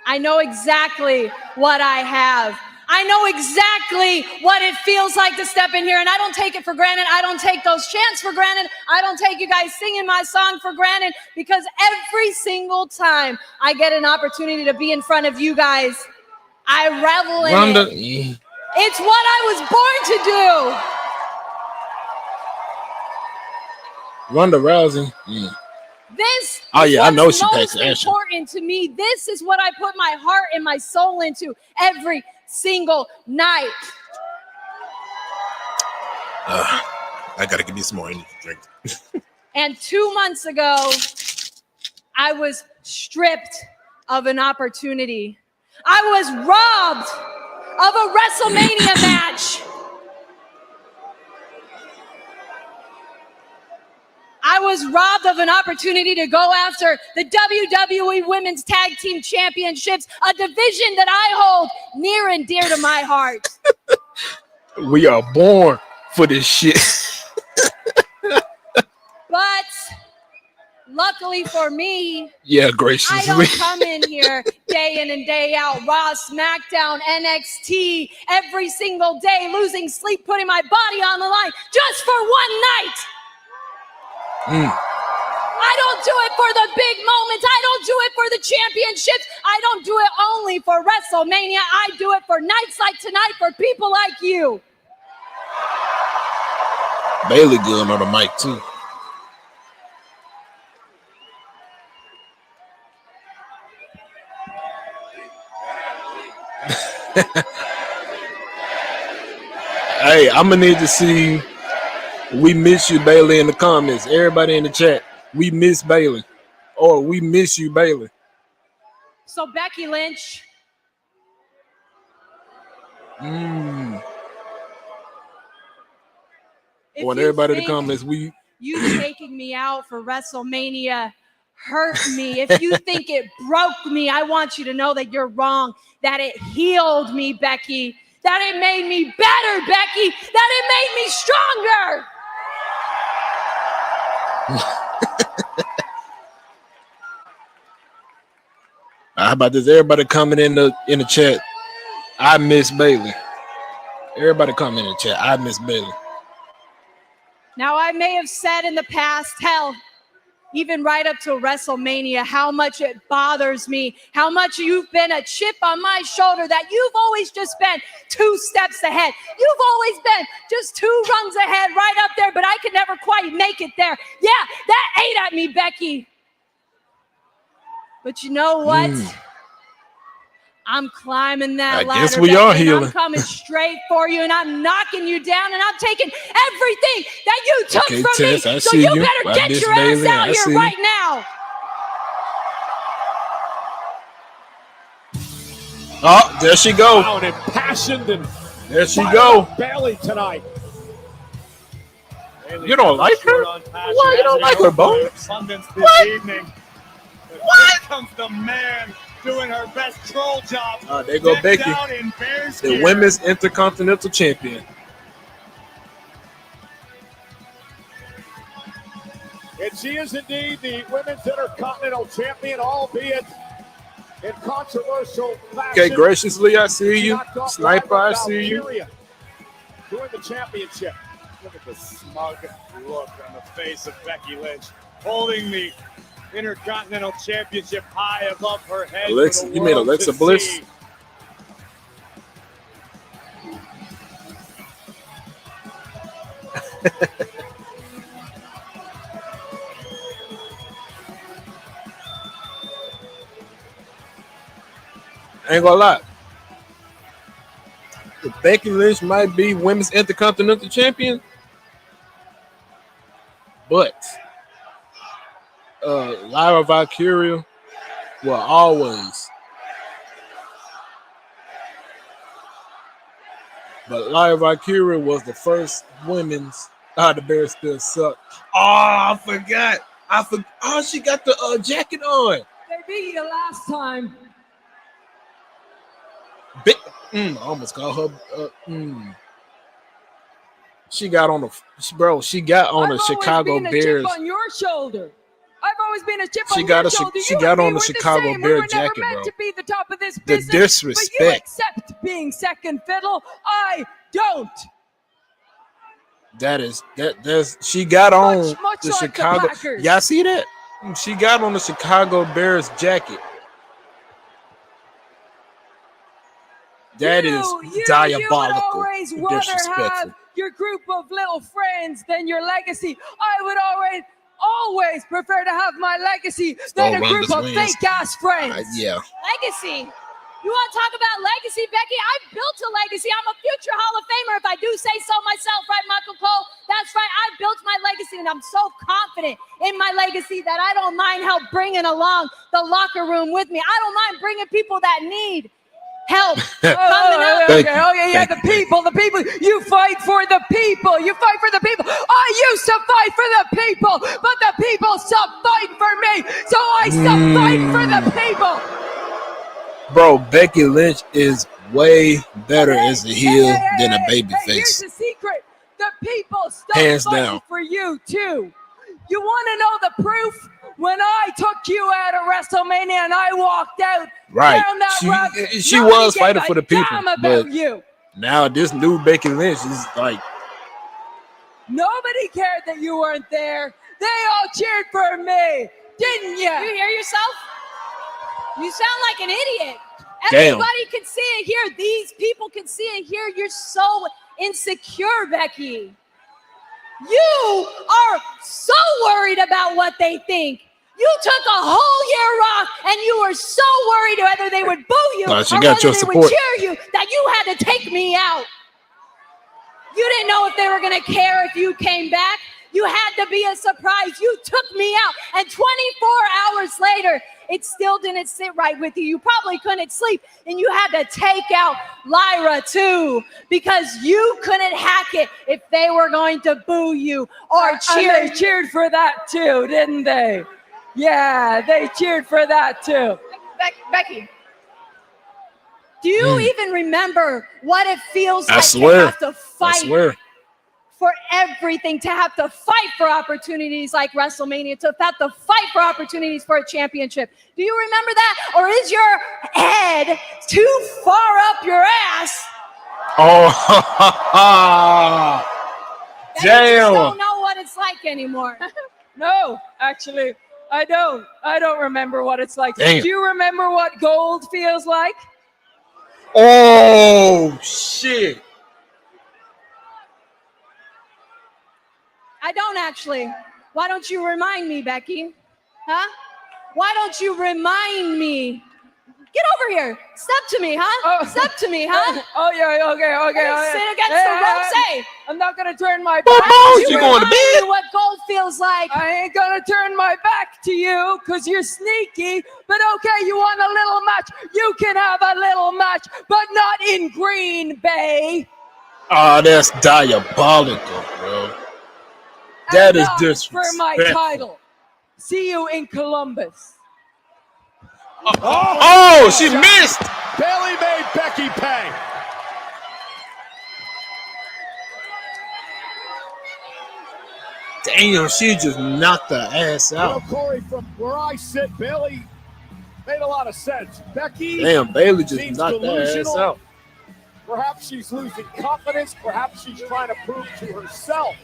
I know exactly what I have. I know exactly what it feels like to step in here, and I don't take it for granted. I don't take those chants for granted. I don't take you guys singing my song for granted, because every single time I get an opportunity to be in front of you guys, I revel in it. It's what I was born to do. Ronda Rousey. This Oh, is yeah, I know what's she packs most action. important to me. This is what I put my heart and my soul into every single night. I gotta give me some more energy drink. And 2 months ago, I was stripped of an opportunity. I was robbed of a WrestleMania match. I was robbed of an opportunity to go after the WWE Women's Tag Team Championships, a division that I hold near and dear to my heart. We are born for this shit. But luckily for me, Yeah, I graciously. don't come in here day in and day out, Raw, SmackDown, NXT, every single day, losing sleep, putting my body on the line just for one night. I don't do it for the big moments. I don't do it for the championships. I don't do it only for WrestleMania. I do it for nights like tonight, for people like you. Bailey good on the mic too. Hey, I'm gonna need to see. We miss you, Bailey, in the comments. Everybody in the chat, we miss Bailey, or we miss you, Bailey. So Becky Lynch, I if want you everybody in the think comments. We you taking me out for WrestleMania hurt me, if you think it broke me, I want you to know that you're wrong, that it healed me, Becky, that it made me better, Becky, that it made me stronger. How about this? Everybody coming in the chat. I miss Bailey. Everybody come in the chat. I miss Bailey. Now, I may have said in the past, hell, even right up to WrestleMania, how much it bothers me, how much you've been a chip on my shoulder, that you've always just been 2 steps ahead. You've always been just 2 rungs ahead, right up there, but I could never quite make it there. Yeah, that ate at me, Becky. But you know what? I'm climbing that ladder. I guess we are healing. I'm coming straight for you, and I'm knocking you down, and I'm taking everything that you took from Tess, me. So you better get your ass out here right now. Oh, there she go. Loud and impassioned and there she go. Bailey tonight. You don't like her? Why you don't like her, Bo? What? Evening. What? Here comes the man doing her best troll job. There go Becky, the women's intercontinental champion. And she is indeed the women's intercontinental champion, albeit in controversial fashion. Okay, graciously, I see you. Sniper, I see you. Doing the championship. Look at the smug look on the face of Becky Lynch, holding the Intercontinental Championship high above her head. Alexa, you made Alexa Bliss. I ain't gonna lie. Becky Lynch might be women's intercontinental champion, but Lyra Valkyria will always. But Lyra Valkyria was the first women's. The bear still suck. Oh, I forgot. Oh, she got the jacket on. They beat you last time. I almost called her. She got on She got on the Chicago Bears. On your shoulder. I've always been a chip on your shoulder. She got on the Chicago Bear jacket, bro. To be the top of this the business, disrespect. But you accept being second fiddle. I don't. That's she got on much the like Chicago. The Y'all see that? She got on the Chicago Bears jacket. That is diabolical. You would always rather have your group of little friends than your legacy. I would always prefer to have my legacy than a group of fake ass friends. Yeah. Legacy. You want to talk about legacy, Becky? I've built a legacy. I'm a future Hall of Famer if I do say so myself, right, Michael Cole? That's right. I built my legacy, and I'm so confident in my legacy that I don't mind help bringing along the locker room with me. I don't mind bringing people that need help. Yeah, the people. You fight for the people. You fight for the people. I used to fight for the people, but the people stopped fighting for me, so I stopped fighting for the people. Bro, Becky Lynch is way better as a heel than a baby face. Here's the secret. The people stopped Hands fighting down. for you, too. You want to know the proof? When I took you out of WrestleMania and I walked out down that she was fighting for the people, but you. Now this new Becky Lynch is like nobody cared that you weren't there. They all cheered for me, didn't you? You hear yourself? You sound like an idiot. Damn. Everybody can see it here. These people can see it here. You're so insecure, Becky. You are so worried about what they think. You took a whole year off, and you were so worried whether they would boo you or whether they would cheer you that you had to take me out. You didn't know if they were going to care if you came back. You had to be a surprise. You took me out, and 24 hours later, it still didn't sit right with you. You probably couldn't sleep, and you had to take out Lyra too because you couldn't hack it if they were going to boo you or cheer. And they cheered for that too, didn't they? Yeah, they cheered for that too. Becky, do you even remember what it feels like swear. to have to fight for everything, to have to fight for opportunities like WrestleMania, to have to fight for opportunities for a championship. Do you remember that? Or is your head too far up your ass? Oh, That you just damn. don't know what it's like anymore. No, actually, I don't. I don't remember what it's like. Damn. Do you remember what gold feels like? Oh, shit. I don't actually. Why don't you remind me, Becky? Huh? Why don't you remind me? Get over here. Step to me, huh? Oh. Step to me, huh? Oh, yeah, okay. Sit against the ropes, hey. I'm not going to turn my Boom, back. boom, You you going to remind bed? me what gold feels like. I ain't going to turn my back to you because you're sneaky. But okay, you want a little match? You can have a little match, but not in Green Bay. Oh, that's diabolical, bro. That And is not disrespectful. for my title. See you in Columbus. Oh, she missed. Bailey made Becky pay. Damn, she just knocked her ass You know, out. Corey, from where I sit, Bailey made a lot of sense. Becky Damn, Bailey just seems knocked her ass delusional. out. Perhaps she's losing confidence. Perhaps she's trying to prove to herself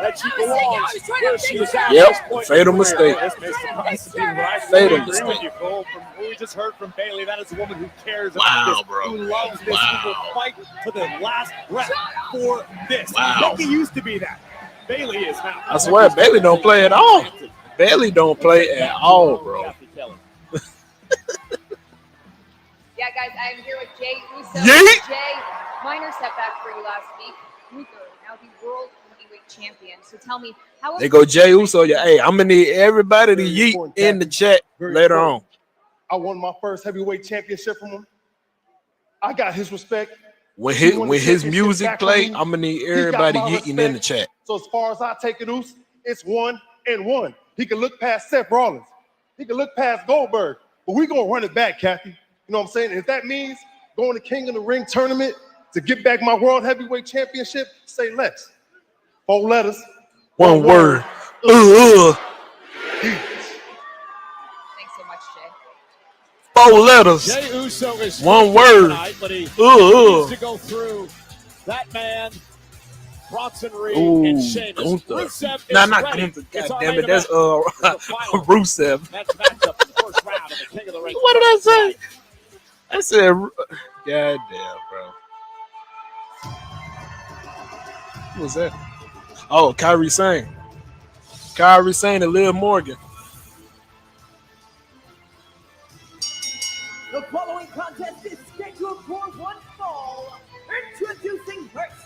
that she I was belongs trying to where she is at Yep, this point. fatal in her mistake. career. This may surprise some people, but I Fatal fully agree mistake. with you, Cole. From what we just heard from Bailey, that is a woman who cares Wow, about this, bro. who loves this, who will fight to the last breath for this. Wow. Becky used to be that. Bailey is now. I swear, Bailey don't play at all. Bailey don't play at all, bro. Yeah, guys, I'm here with Jay Uso. Yeet. Jay, minor setback for you last week. Luther, now the world heavyweight champion. So tell me, how They go Jey Uso. Yeah, hey, I'm gonna need everybody to yeet in the chat later on. I won my first heavyweight championship from him. I got his respect. When He won the his championship music back from play, me. I'm gonna need He got everybody my yeeting in the respect. chat. So as far as I take it, Oos, it's 1-1. He can look past Seth Rollins. He can look past Goldberg. But we're gonna run it back, Kathy. You know what I'm saying? If that means going to King of the Ring tournament to get back my world heavyweight championship, say less. 4 letters. One word. Thanks so much, Jay. 4 letters. Jey Uso is One word. tonight, but he needs to go through that man, Bronson Reed, and Sheamus. Gunther. Rusev is Nah, not ready. Gunther. It's our Damn main it, that's event. It's the final Rusev. men's matchup in the first round of the King of the Ring. What did I say? I said, God damn, bro. Who was that? Oh, Kyrie Sane. Kyrie Sane and Liv Morgan. The following contest is scheduled for one fall. Introducing first,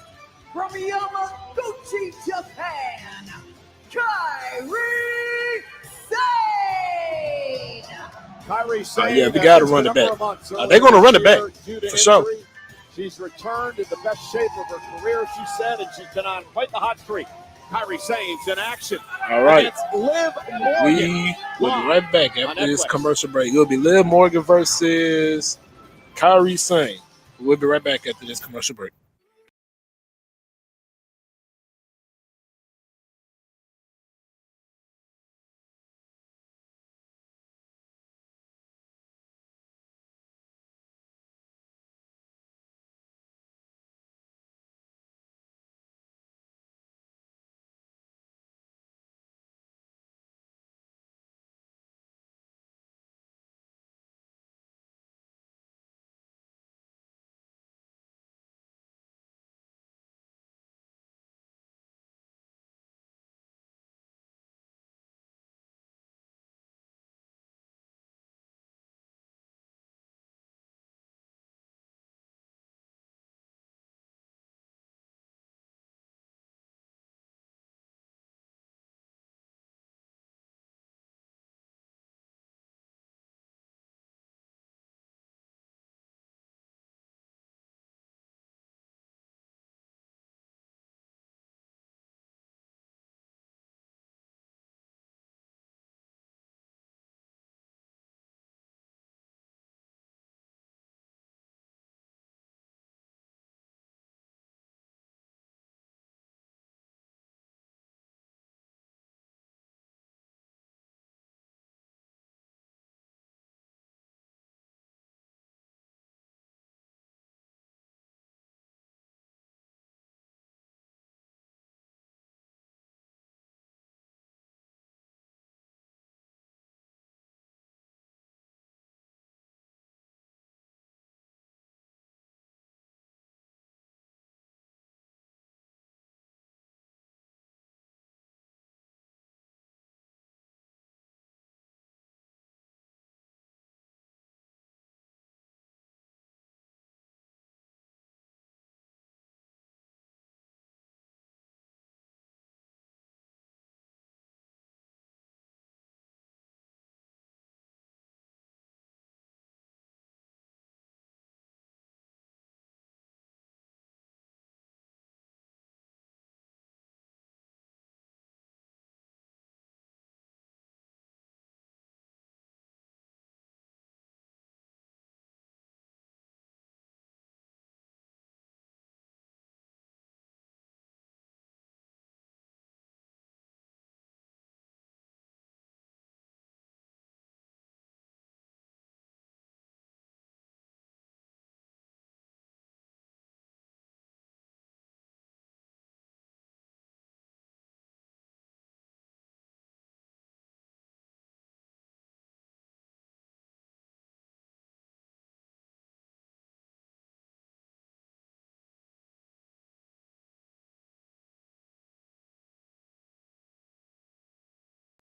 from Yamaguchi, Japan, Kyrie Sane. Kyrie Sane. Yeah, we got to run it back. They're going to run it back, for sure. She's returned in the best shape of her career, she said, and she's been on quite the hot streak. Kyrie Sane's in action. All right. Against Liv Morgan. We will be right back after this commercial break. It'll be Liv Morgan versus Kyrie Sane. We'll be right back after this commercial break.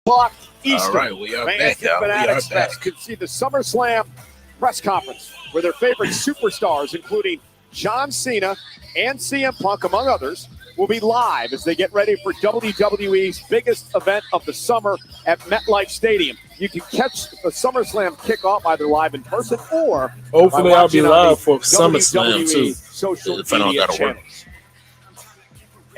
o'clock Eastern. All right, we are Fans back, at y'all. We are Fanatics back. Fest can see the SummerSlam press conference where their favorite superstars, including John Cena and CM Punk, among others, will be live as they get ready for WWE's biggest event of the summer at MetLife Stadium. You can catch the SummerSlam kickoff either live in person or Hopefully by I'll be watching on live the for SummerSlam WWE too. social If I don't media gotta work. channels.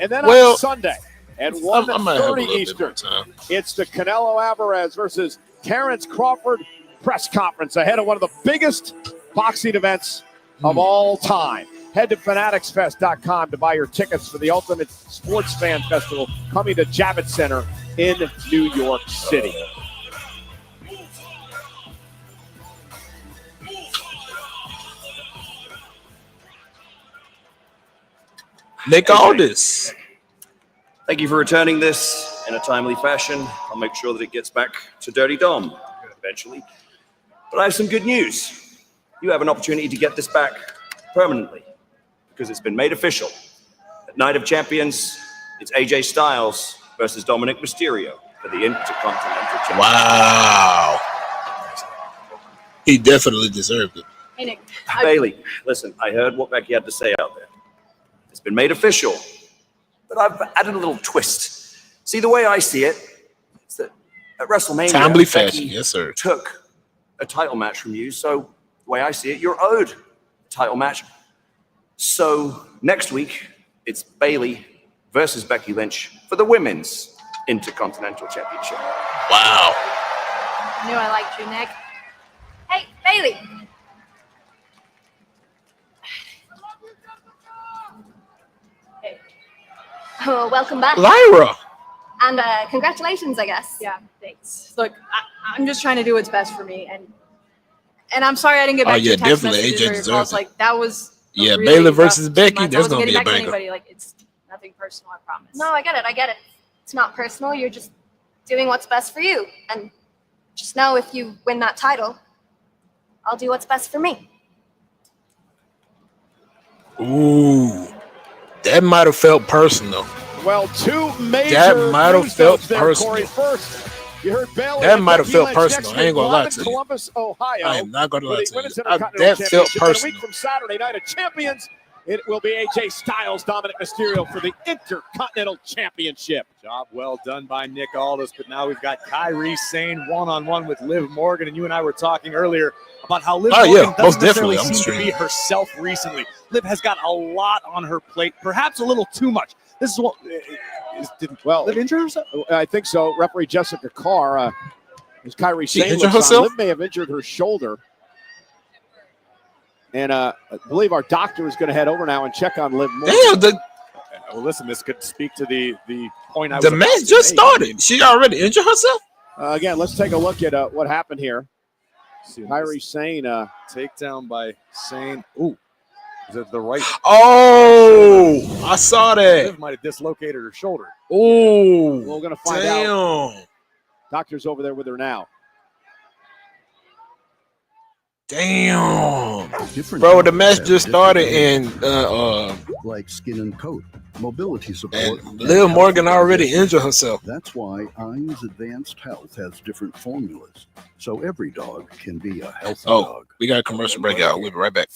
And then Well, on Sunday at I might have a 1:30 little bit Eastern, more time. it's the Canelo Alvarez versus Terrence Crawford press conference ahead of one of the biggest boxing events of all time. Head to fanaticsfest.com to buy your tickets for the Ultimate Sports Fan Festival coming to Javits Center in New York City. Nick Aldis. Thank you for returning this in a timely fashion. I'll make sure that it gets back to Dirty Dom eventually. But I have some good news. You have an opportunity to get this back permanently because it's been made official. At Night of Champions, it's AJ Styles versus Dominic Mysterio for the Intercontinental Championship. Wow. He definitely deserved it. Hey, Nick. Bailey, listen, I heard what Becky had to say out there. It's been made official, but I've added a little twist. See, the way I see it, it's that at WrestleMania, Timely Becky fashion, yes, sir. took a title match from you. So the way I see it, you're owed a title match. So next week, it's Bailey versus Becky Lynch for the Women's Intercontinental Championship. Wow. I knew I liked you, Nick. Hey, Bailey. Oh, welcome back. Lyra. And congratulations, I guess. Yeah, thanks. Look, I'm just trying to do what's best for me, and I'm sorry I didn't get back to your text definitely. messages AJ or your deserves calls. it. Like that was a Yeah, really Baylor rough versus 2 Becky, months. I there's wasn't gonna be getting a back to banger. anybody. Like it's nothing personal, I promise. No, I get it. I get it. It's not personal. You're just doing what's best for you. And just know if you win that title, I'll do what's best for me. Ooh. That might have felt personal. Well, two major That might have news felt notes there, personal. Corey. First, you heard Bayley That and might have Becky felt Lynch personal. next I ain't week gonna lie live to in you. Columbus, Ohio. I am not gonna for lie the to Women's you. Intercontinental That felt Championship. And a personal. week from Saturday Night of Champions, it will be AJ Styles, Dominic Mysterio for the Intercontinental Championship. Job well done by Nick Aldis, but now we've got Kairi Sane one-on-one with Liv Morgan, and you and I were talking earlier about how Liv Morgan most doesn't necessarily definitely. I'm seem to streaming. be herself recently. Liv has got a lot on her plate, perhaps a little too much. This is what did Liv injure herself? I think so. Referee Jessica Carr, as Kairi She Sane injured looks on, herself? Liv may have injured her shoulder. And I believe our doctor is going to head over now and check on Liv Morgan. Damn, Well, listen, this could speak to the point I was the about match to just make. started. She already injured herself? Again, let's take a look at what happened here. Kairi Sane. Takedown by Sane. Ooh. Is it the right? Oh, I saw that. Liv might have dislocated her shoulder. Oh, We're going to find damn. out. Doctor's over there with her now. Damn. Bro, the match just started and like skin and coat, mobility support. and Liv Morgan already injured herself. That's why Ein's Advanced Health has different formulas, so every dog can be a healthy dog. We got a commercial break out. We'll be right back.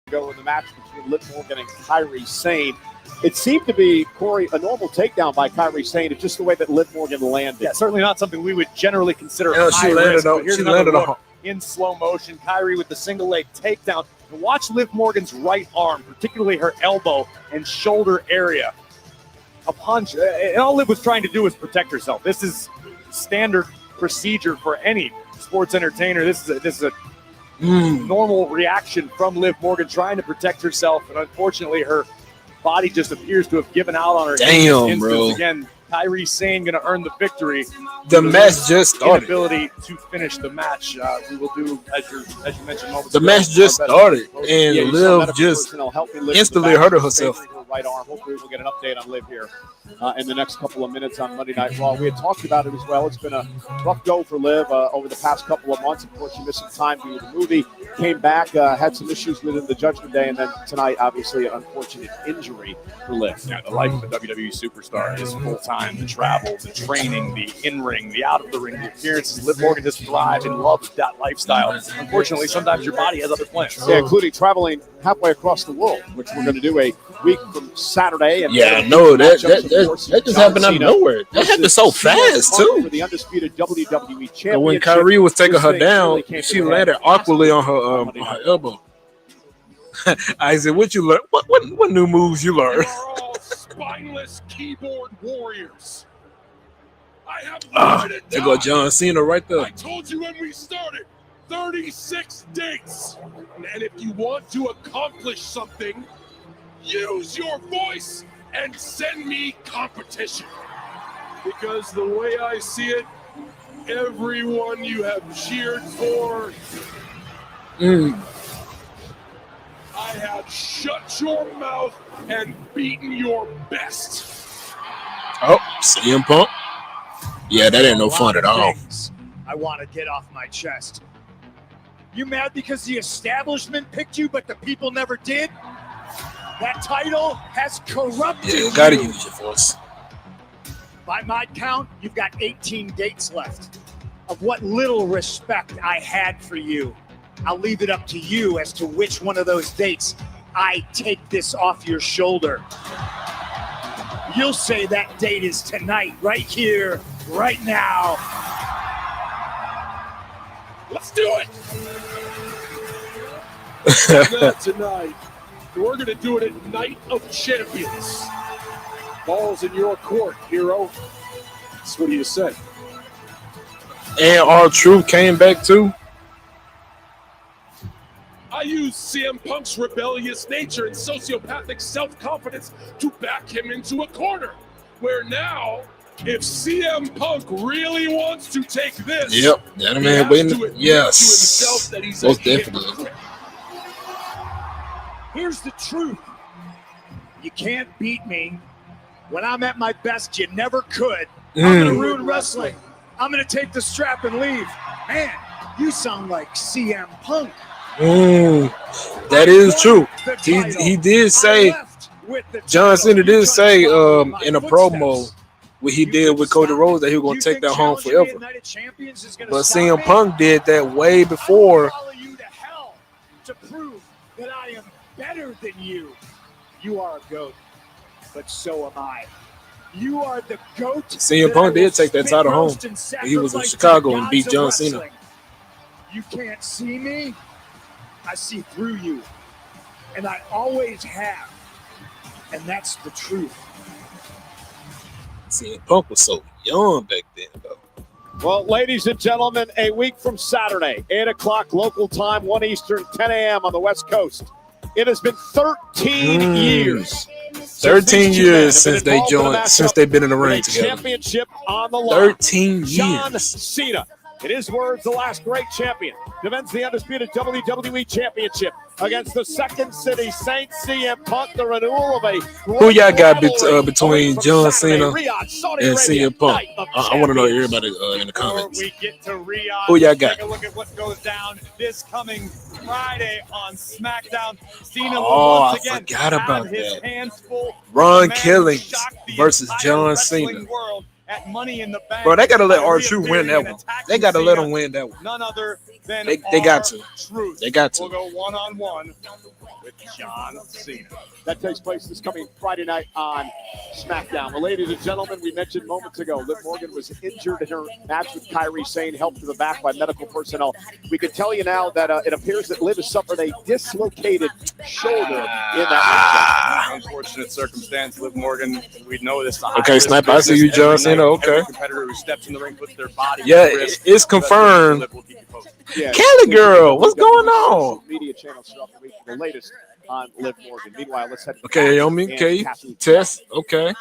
Go in the match between Liv Morgan and Kairi Sane. It seemed to be, Corey, a normal takedown by Kairi Sane. It's just the way that Liv Morgan landed. Yeah, certainly not something we would generally consider She landed in slow motion. Kairi with the single leg takedown. And watch Liv Morgan's right arm, particularly her elbow and shoulder area. A punch. And all Liv was trying to do was protect herself. This is standard procedure for any sports entertainer. This is a normal reaction from Liv Morgan trying to protect herself, and unfortunately her body just appears to have given out on her. Damn, bro. Again, Kairi Sane going to earn the victory. The match just started. Inability to finish the match. We will do, as you mentioned, moments the ago, match just started, and Yeah, Liv just instantly hurt herself. Right arm. Hopefully we'll get an update on Liv here in the next couple of minutes on Monday Night Raw. We had talked about it as well. It's been a rough go for Liv over the past couple of months. Of course, she missed some time due to the movie. Came back, had some issues within the Judgment Day, and then tonight, obviously, an unfortunate injury for Liv. Yeah, the life of a WWE superstar is full-time. The travel, the training, the in-ring, the out-of-the-ring, the appearances. Liv Morgan has thrived and loved that lifestyle. Unfortunately, sometimes your body has other plans. Yeah, including traveling halfway across the world, which we're going to do a week from Saturday. And no, that just happened out of nowhere. That happened so fast, too. For the undisputed WWE championship. And when Kairi was taking her down, she landed awkwardly on her elbow. I said, "What you learn? What new moves you learn?" Spineless keyboard warriors. I have There go John Cena right there. I told you when we started, 36 dates. And if you want to accomplish something, use your voice and send me competition. Because the way I see it, everyone you have cheered for, I have shut your mouth and beaten your best. Oh, CM Punk. Yeah, that ain't no fun at all. I want to get off my chest. You mad because the establishment picked you, but the people never did? That title has corrupted you. Yeah, you gotta use your voice. By my count, you've got 18 dates left. Of what little respect I had for you, I'll leave it up to you as to which one of those dates I take this off your shoulder. You'll say that date is tonight, right here, right now. Let's do it. Not tonight. We're going to do it at Night of Champions. Ball's in your court, hero. So what do you say? And R-Truth came back too. I used CM Punk's rebellious nature and sociopathic self-confidence to back him into a corner. Where now, if CM Punk really wants to take this, that man win. Yes, most definitely. Here's the truth. You can't beat me. When I'm at my best, you never could. I'm going to ruin wrestling. I'm going to take the strap and leave. Man, you sound like CM Punk. That is true. He did say, John Cena did say in a promo what he did with Cody Rhodes that he was going to take that home forever. But CM Punk did that way before. To prove that I am better than you. You are a GOAT, but so am I. You are the GOAT. CM Punk did take that title home. He was in Chicago and beat John Cena. You can't see me. I see through you. And I always have. And that's the truth. CM Punk was so young back then, though. Well, ladies and gentlemen, a week from Saturday, 8 o'clock local time, 1 Eastern, 10 a.m. on the West Coast. It has been 13 years. 13 years since they joined, since they've been in the ring together. Championship on the line. 13 years. John Cena, in his words, the last great champion, defends the undisputed WWE Championship against the Second City Saints. CM Punk, the renewal of a who y'all got between John Cena and CM Punk? I want to know everybody in the comments. We get to Riyadh. Who y'all got? Take a look at what goes down this coming Friday on SmackDown. Cena will once again forgot about have his that. hands full. Ron Killings versus John Cena. At Money in the Bank. Bro, they got to let R-Truth win that one. They got to let him win that one. None other than They got to. R-Truth. They got to. We'll go one-on-one. with John Cena. That takes place this coming Friday night on SmackDown. Well, ladies and gentlemen, we mentioned moments ago, Liv Morgan was injured in her match with Kairi Sane, helped to the back by medical personnel. We can tell you now that it appears that Liv has suffered a dislocated shoulder in that match. Unfortunate circumstance. Liv Morgan, we know this. Okay, Sniper, I see you, John Cena. Okay. Every competitor who steps in the ring puts their body. Yeah, it's confirmed. Yeah, Kelly girl, what's going on? Media channels throughout the week for the latest on Liv Morgan. Meanwhile, let's head. Okay, Yomi. Okay, Tess. Okay.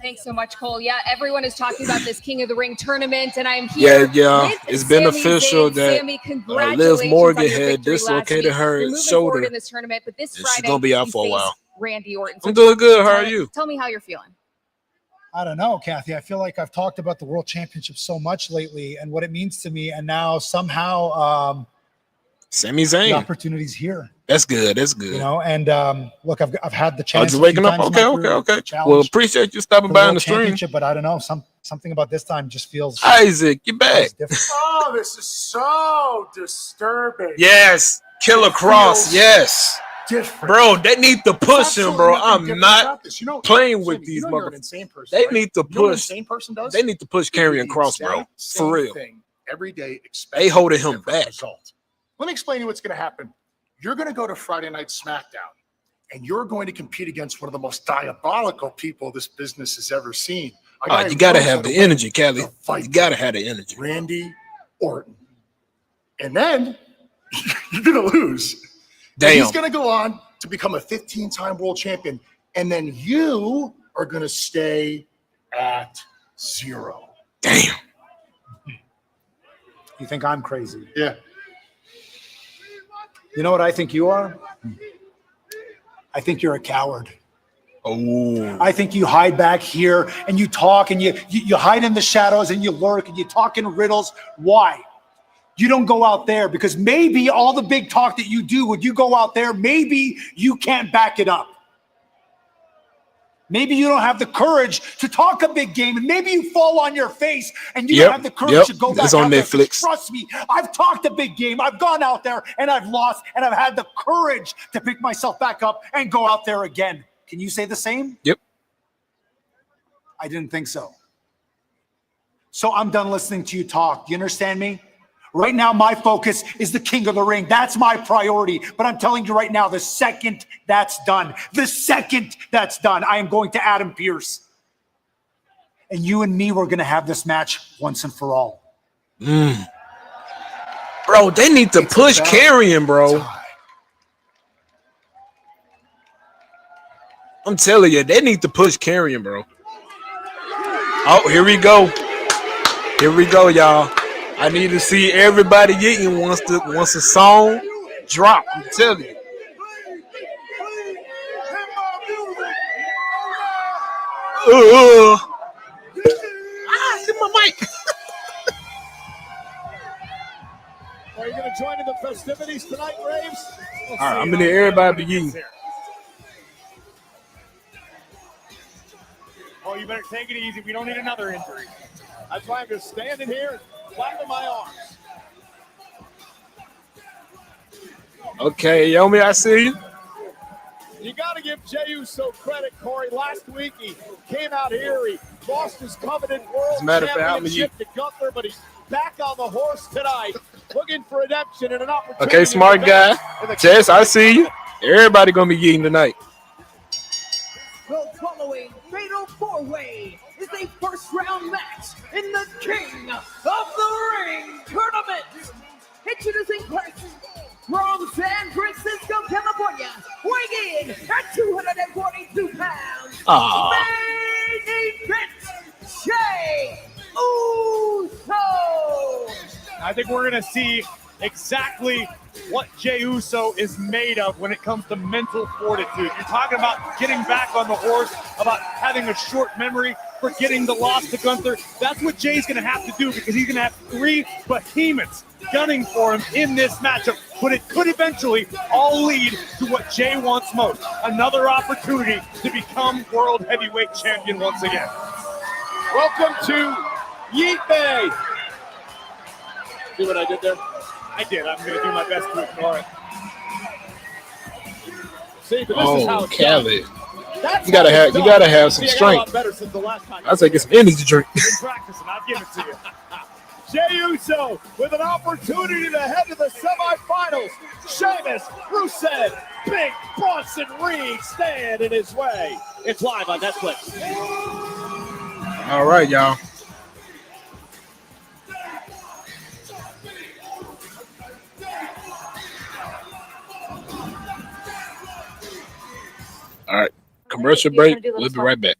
Thanks so much, Cole. Yeah, everyone is talking about this King of the Ring tournament, and I'm here. Yeah. with It's been Sami official Zayn. that Sami, congratulations Liv on Morgan your had victory last dislocated week. her You're moving shoulder. forward in this tournament, but this And Friday, she's gonna be out you for a face while. Randy Orton. I'm doing good. How are you? Tell me how you're feeling. I don't know, Kathy. I feel like I've talked about the World Championship so much lately and what it means to me, and now somehow Sami the Zayn. opportunity's here. That's good. That's good. You know, and look, I've had the Oh, chance. just a few waking up. times in my Okay. career to Well, challenge appreciate you stopping for by World on the stream. Championship, but I don't know. Something about this time just feels. Isaac, you back? Oh, this is so disturbing. Yes. Killer Cross. Yes. Different. Bro, they need to push him, bro. I'm not playing with Sammy, these you know you're an motherfuckers. insane person, They right? need to You know what an push. insane person does? They need to push They do Karrion the Cross, bro. exact For same real. thing every day. They holding him expecting a different back. result. Let me explain to you what's going to happen. You're going to go to Friday Night SmackDown, and you're going to compete against one of the most diabolical people this business has ever seen. A guy You who gotta knows have how to the win. energy, Kelly. You gotta have the energy. Randy Orton. And then you're going to lose. And Damn. he's going to go on to become a 15-time world champion. And then you are going to stay at 0. Damn. You think I'm crazy? Yeah. You know what I think you are? I think you're a coward. Oh. I think you hide back here and you talk and you hide in the shadows and you lurk and you talk in riddles. Why? You don't go out there because maybe all the big talk that you do, when you go out there, maybe you can't back it up. Maybe you don't have the courage to talk a big game, and maybe you fall on your face and you don't have the courage to go back It's on out there. Netflix. Trust me, I've talked a big game. I've gone out there and I've lost, and I've had the courage to pick myself back up and go out there again. Can you say the same? Yep. I didn't think so. So I'm done listening to you talk. Do you understand me? Right now, my focus is the King of the Ring. That's my priority. But I'm telling you right now, the second that's done, I am going to Adam Pearce. And you and me, we're going to have this match once and for all. Bro, they need to push Karrion, bro. I'm telling you, they need to push Karrion, bro. Oh, here we go. Here we go, y'all. I need to see everybody eating once the song drop. I'm telling you. Hit my mic. Are you going to join in the festivities tonight, Braves? All right, I'm gonna need everybody be eating. Oh, you better take it easy. We don't need another injury. That's why I'm just standing here and flapping my arms. Okay, Yomi, I see you. You got to give Jey Uso credit, Corey. Last week he came out here. He lost his coveted world As a matter of fact, championship to Gunther, but he's back on the horse tonight, looking for redemption and an opportunity. Okay, smart guy. Tess, I see you. Everybody gonna be eating tonight. The following fatal four-way is a first-round match in the King of the Ring tournament. Introducing first, from San Francisco, California, weighing in at 242 pounds. Main event, Jey Uso. I think we're going to see exactly what Jey Uso is made of when it comes to mental fortitude. You're talking about getting back on the horse, about having a short memory, forgetting the loss to Gunther. That's what Jay's going to have to do, because he's going to have 3 behemoths gunning for him in this matchup. But it could eventually all lead to what Jey wants most, another opportunity to become World Heavyweight Champion once again. Welcome to Yeet Bay. See what I did there? I did. I'm going to do my best to ignore it. See, but this is how it's Cali. done. That's You gotta how it's have done. some See, I got a strength. lot better since the last time. I say get some energy drink. Been practicing. I'll give it to you. Jey Uso with an opportunity to head to the semifinals. Sheamus, Rusev, Big Bronson Reed stand in his way. It's live on Netflix. All right, y'all. All right, commercial break. We'll be right back.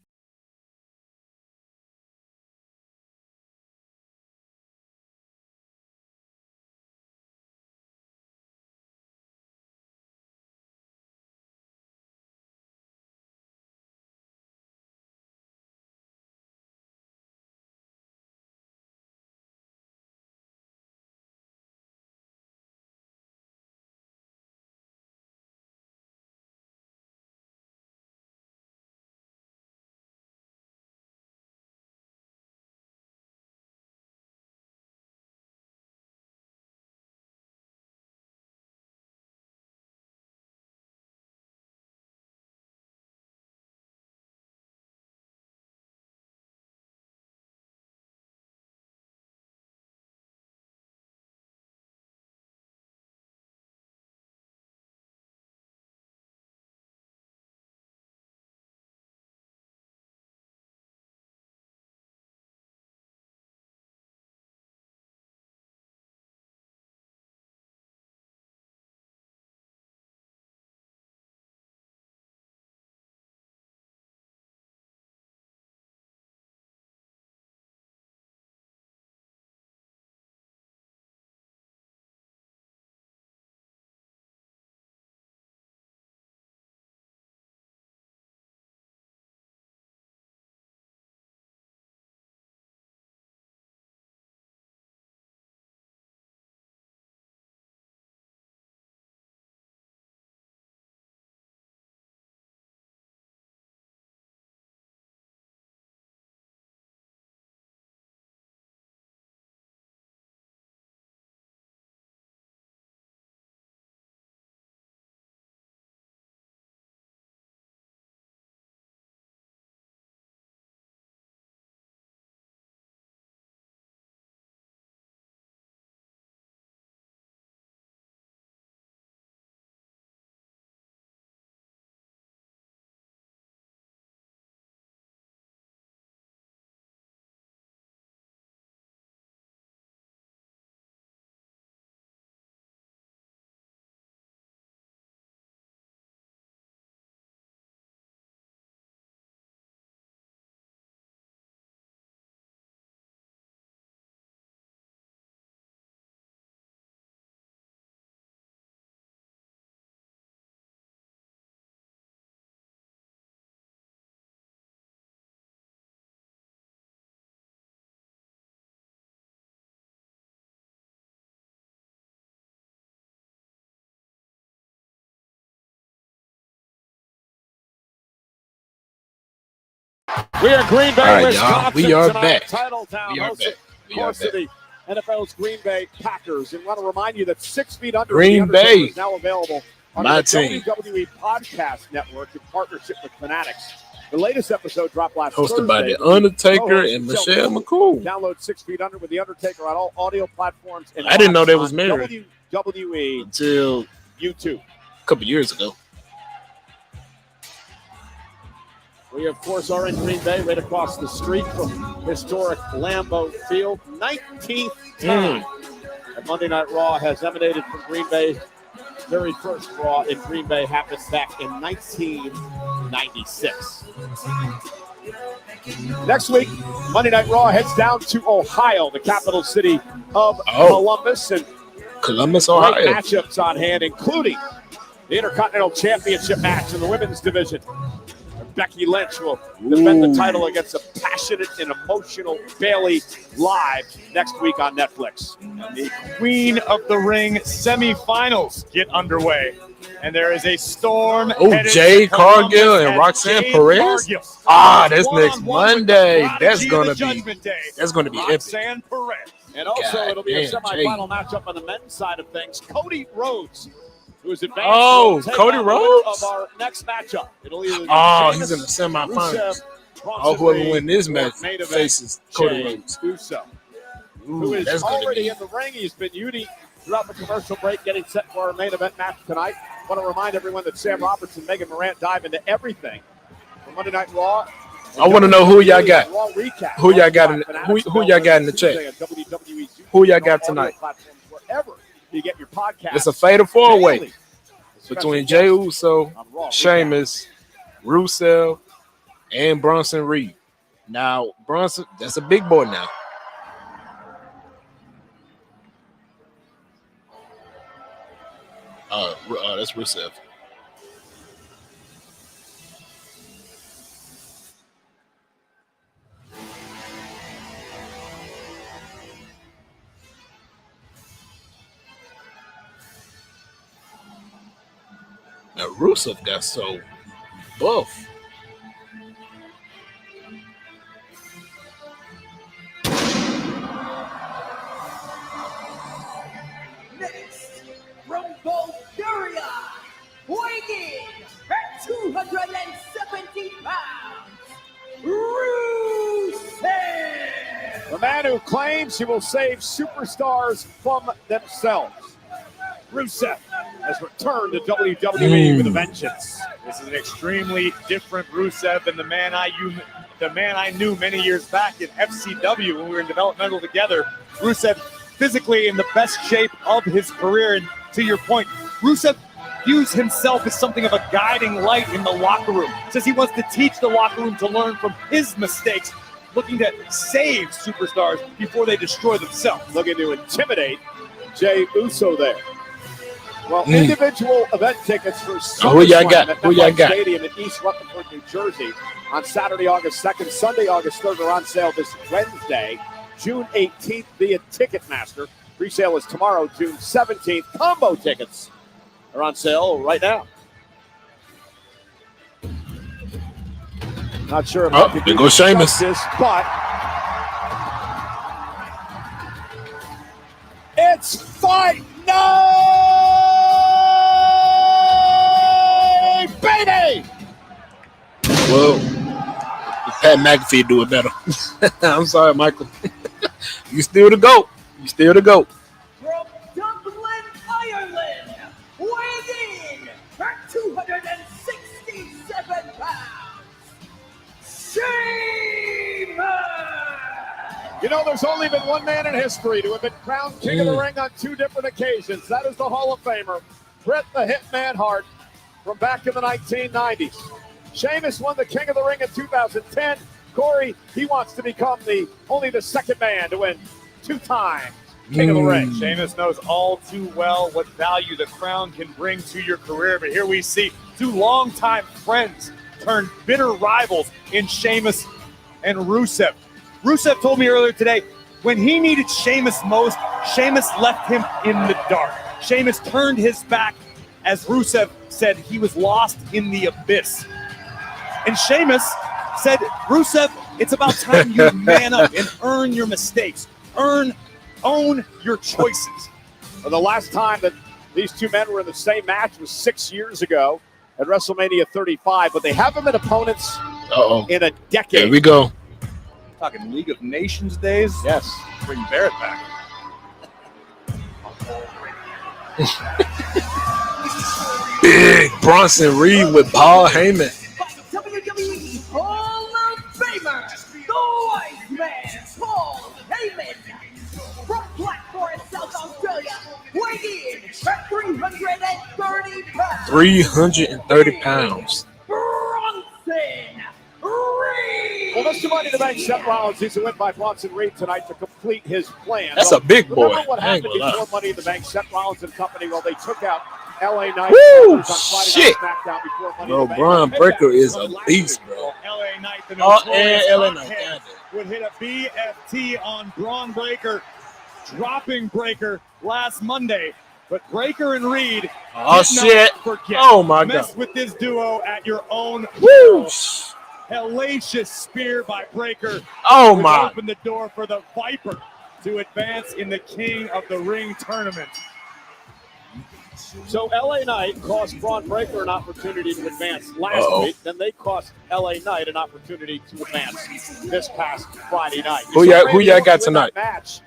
We are Green Bay, All right, Wisconsin. y'all. We are tonight. back. Titletown, We are hosted, back. of course, of the NFL's Green Bay Packers. And want to remind you that 6 Feet Under Green the Undertaker Bay. is now available on My the team. WWE Podcast Network in partnership with Fanatics. The latest episode dropped last Hosted Thursday. by The with Undertaker co-host and Michelle Michelle McCool. Download 6 Feet Under with The Undertaker on all audio platforms. And I didn't know watch they was on married WWE until YouTube. a couple years ago. We, of course, are in Green Bay, right across the street from historic Lambeau Field. 19th time that Monday Night Raw has emanated from Green Bay. Very first Raw in Green Bay happened back in 1996. Next week, Monday Night Raw heads down to Ohio, the capital city of Columbus. And Columbus, great Ohio. matchups on hand, including the Intercontinental Championship match in the women's division. Becky Lynch will defend the title against a passionate and emotional Bayley live next week on Netflix. The Queen of the Ring semifinals get underway. And there is a storm. Jade Cargill and Roxanne Perez. That's next Monday. That's gonna be epic. Roxanne Perez. And also, God it'll be a damn, semifinal matchup on the men's side of things. Cody Rhodes who is advanced. Oh, Cody Of Rhodes? our next matchup. It'll either be Oh, Sheamus, he's in the semifinals. Rusev, Oh, whoever Reed, wins this or match main event, faces Cody Jey Rhodes. Uso, Ooh, who is that's gonna already be- in the ring. He's been unique throughout the commercial break, getting set for our main event match tonight. I want to remind everyone that Sam Roberts and Megan Morant dive into everything from Monday Night Raw. I want to know who y'all got. Raw recap. Who y'all got in who y'all got in the chat? Who y'all got tonight? Wherever you get your podcast. It's a fatal four-way daily. between Jey Uso, Sheamus, Rusev, and Bronson Reed. Now, Bronson, that's a big boy now. That's Rusev. Now, Rusev got so buff. Next, from Bulgaria, weighing in at 270 pounds, Rusev. The man who claims he will save superstars from themselves. Rusev has returned to WWE with a vengeance. This is an extremely different Rusev than the man I knew many years back in FCW when we were in developmental together. Rusev physically in the best shape of his career, and to your point, Rusev views himself as something of a guiding light in the locker room. Says he wants to teach the locker room to learn from his mistakes, looking to save superstars before they destroy themselves. Looking to intimidate Jey Uso there. Well, individual event tickets for who y'all got? at Who y'all MetLife got? Stadium in East Rutherford, New Jersey on Saturday, August 2nd. Sunday, August 3rd are on sale this Wednesday, June 18th via Ticketmaster. Pre-sale is tomorrow, June 17th. Combo tickets are on sale right now. Not sure if I could there do goes Sheamus. justice, but it's fight night, baby! Well, Pat McAfee do it better. I'm sorry, Michael. You still the GOAT. You still the GOAT. From Dublin, Ireland, weighing in at 267 pounds, Sheamus! You know, there's only been one man in history to have been crowned King of the Ring on two different occasions. That is the Hall of Famer, Bret the Hitman Hart, from back in the 1990s. Sheamus won the King of the Ring in 2010. Corey, he wants to become only the second man to win 2 times King of the Ring. Sheamus knows all too well what value the crown can bring to your career, but here we see two longtime friends turn bitter rivals in Sheamus and Rusev. Rusev told me earlier today, when he needed Sheamus most, Sheamus left him in the dark. Sheamus turned his back as Rusev said he was lost in the abyss. And Sheamus said, Rusev, it's about time you man up and earn your mistakes. Own your choices. Well, the last time that these two men were in the same match was 6 years ago at WrestleMania 35, but they haven't been opponents in a decade. There we go. Talking League of Nations days. Yes. Bring Barrett back. Big Bronson Reed with Paul Heyman. WWE Hall of Famer, the Wise Man, Paul Heyman, from Black Forest, South Australia, weighing in at 330 pounds. 330 pounds. Bronson Reed. Well, Mr. Money in the Bank, Seth Rollins needs to win by Bronson Reed tonight to complete his plan. That's a big boy. Remember what I ain't happened gonna lie. before Money in the Bank? Seth Rollins and company, well, they took out LA Knight Woo, on Friday shit. Night SmackDown before Money Bro, in the Bank. Braun Breaker is a beast, bro. LA Knight, the Oh, notorious and LA Knight. hothead, would hit a BFT on Braun Breaker, dropping Breaker last Monday. But Breaker and Reed Oh, did not shit. forget. Oh, my Mess God. with this duo at your own Woo. peril. Hellacious spear by Breaker. Oh, which my. opened the door for the Viper to advance in the King of the Ring tournament. So LA Knight cost Braun Breaker an opportunity to advance last week. Then they cost LA Knight an opportunity to advance this past Friday night. Who y'all got tonight?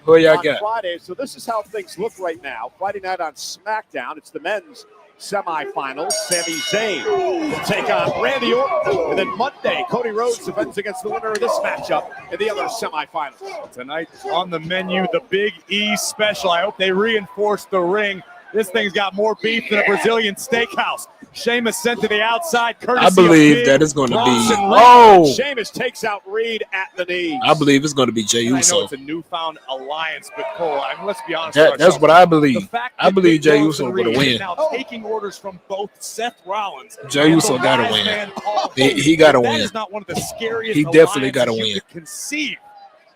Who y'all got? Friday. So this is how things look right now. Friday night on SmackDown, it's the men's semifinals. Sami Zayn will take on Randy Orton. And then Monday, Cody Rhodes defends against the winner of this matchup in the other semifinals. Tonight on the menu, the Big E special. I hope they reinforce the ring. This thing's got more beef than a Brazilian steakhouse. Sheamus sent to the outside. Courtesy I believe that it's going to be. Sheamus takes out Reed at the knees. I believe it's going to be Jey I know Uso. it's a newfound alliance, but Cole, I mean, let's be honest. That's what I believe. I believe Jey Uso going to win. Now taking orders from both Seth Rollins. Jey Uso got to win. He got to win. That is not one of the scariest. He definitely got to alliances win. you could conceive.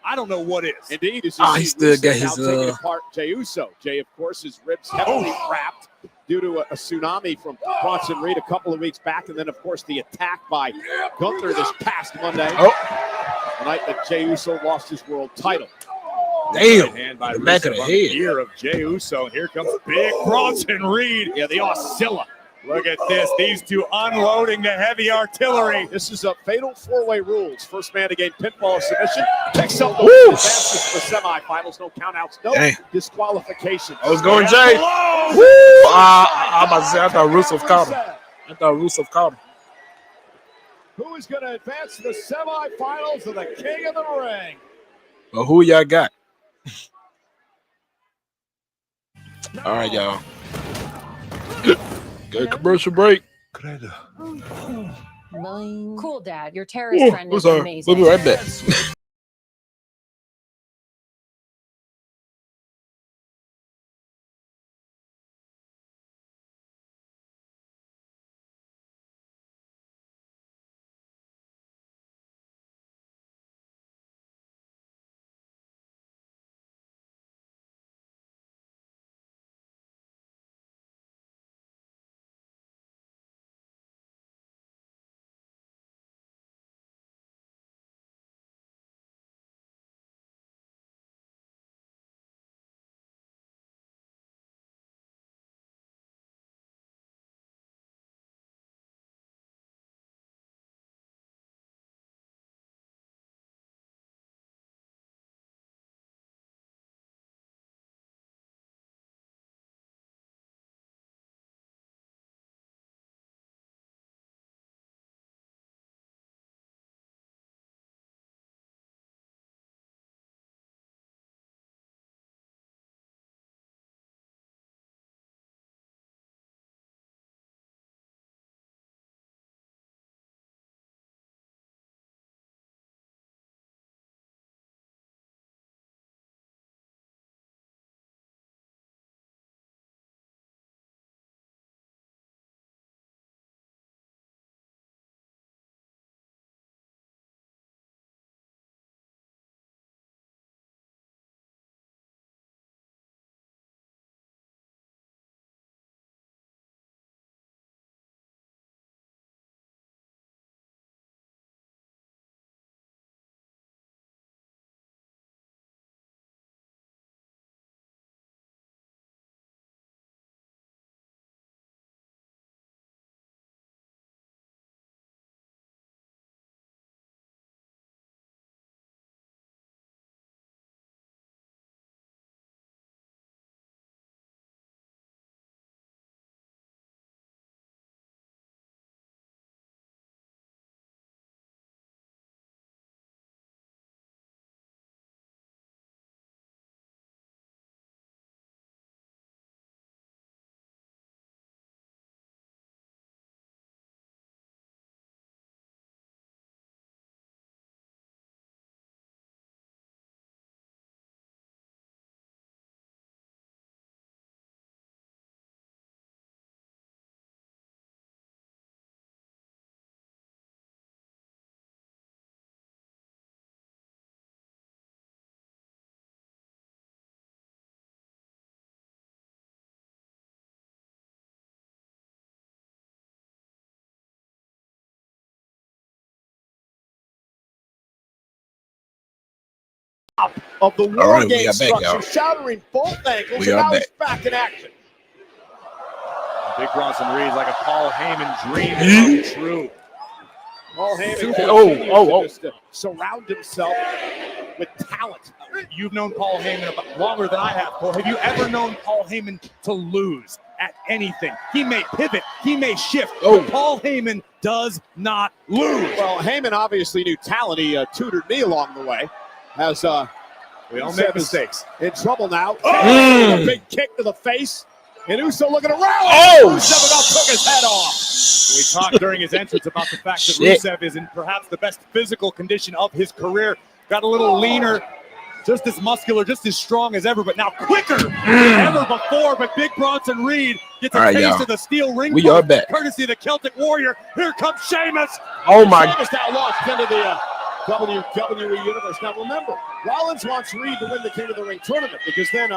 I don't know what is. Indeed, it's he still got his. taking apart Jey Uso. Jey, of course, his ribs heavily wrapped due to a tsunami from Bronson Reed a couple of weeks back, and then, of course, the attack by Gunther this past Monday. The night that Jey Uso lost his world title. Damn, hand by the back of the head. Ear of Jey Uso. Here comes big Bronson Reed. Yeah, the Oscilla. Look at this. These two unloading the heavy artillery. This is a fatal four-way rules. First man to gain pinfall submission picks up the win, advances to the semifinals. No countouts, no disqualifications. I was going Jey. I'm about to say, I thought Rusev caught him. Who is going to advance to the semifinals of the King of the Ring? Well, who y'all got? All right, y'all. Good commercial break. Cool, Dad. Your terrorist friend is amazing. We'll be right back. Of the All war right, we game are back, structure, y'all. shattering both ankles, We and are now back. he's back in action. Big Bronson Reed like a Paul Heyman dream come true. Paul Heyman Oh. continues to surround himself with talent. You've known Paul Heyman about longer than I have, Cole. Have you ever known Paul Heyman to lose at anything? He may pivot, he may shift, but Paul Heyman does not lose. Well, Heyman obviously knew talent. He tutored me along the way. As we all make mistakes. In trouble now. A big kick to the face. And Uso looking around. Rusev about took his head off. We talked during his entrance about the fact that Rusev is in perhaps the best physical condition of his career. Got a little leaner, just as muscular, just as strong as ever, but now quicker than ever before. But Big Bronson Reed gets a taste of the steel ring. We are back. Courtesy of the Celtic Warrior. Here comes Sheamus. Oh, my. Sheamus now launched into the WWE Universe. Now, remember, Rollins wants Reed to win the King of the Ring tournament because then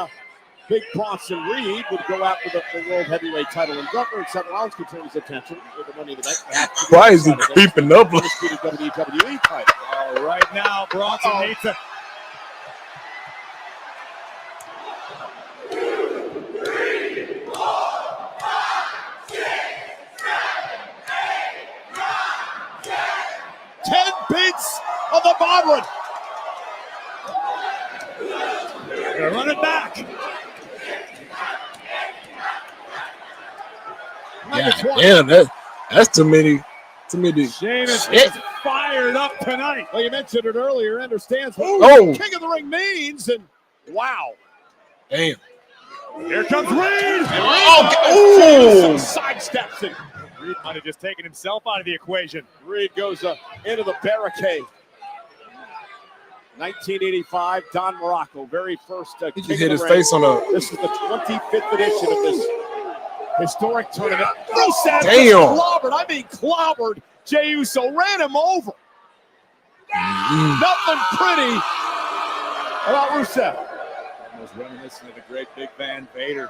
Big Bronson Reed would go after the World Heavyweight title and Gunther, and Seth Rollins could turn his attention with the money in the bank. Why is he creeping up? Undisputed WWE title. Right now, Bronson needs to. Ten beats of the Bodwin. They're running back. That's too many. Sheamus is fired up tonight. Well, you mentioned it earlier. Understands what King of the Ring means, and wow. Damn. Here comes Reed. Sidesteps it. Reed might have just taken himself out of the equation. Reed goes into the barricade. 1985, Don Morocco, very first. He just hit his face on a. This is the 25th edition of this historic tournament. Rusev clobbered. I mean, clobbered. Jey Uso ran him over. Nothing pretty about Rusev. Almost reminiscent of the great Big Van Vader,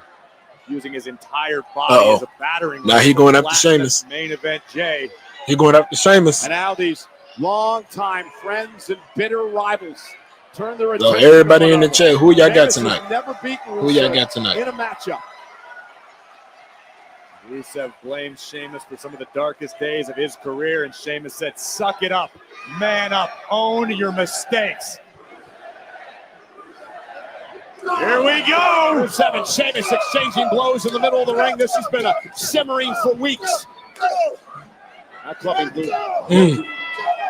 using his entire body as a battering. Now he going after Sheamus. Main event, Jay. He going after Sheamus. And now these longtime friends and bitter rivals turn their attention. Everybody in the chat, who y'all got tonight? Who y'all got tonight? In a matchup. Rusev blames Sheamus for some of the darkest days of his career, and Sheamus said, suck it up, man up, own your mistakes. Here we go! Rusev and Sheamus exchanging blows in the middle of the ring. This has been simmering for weeks. That clubbing blue.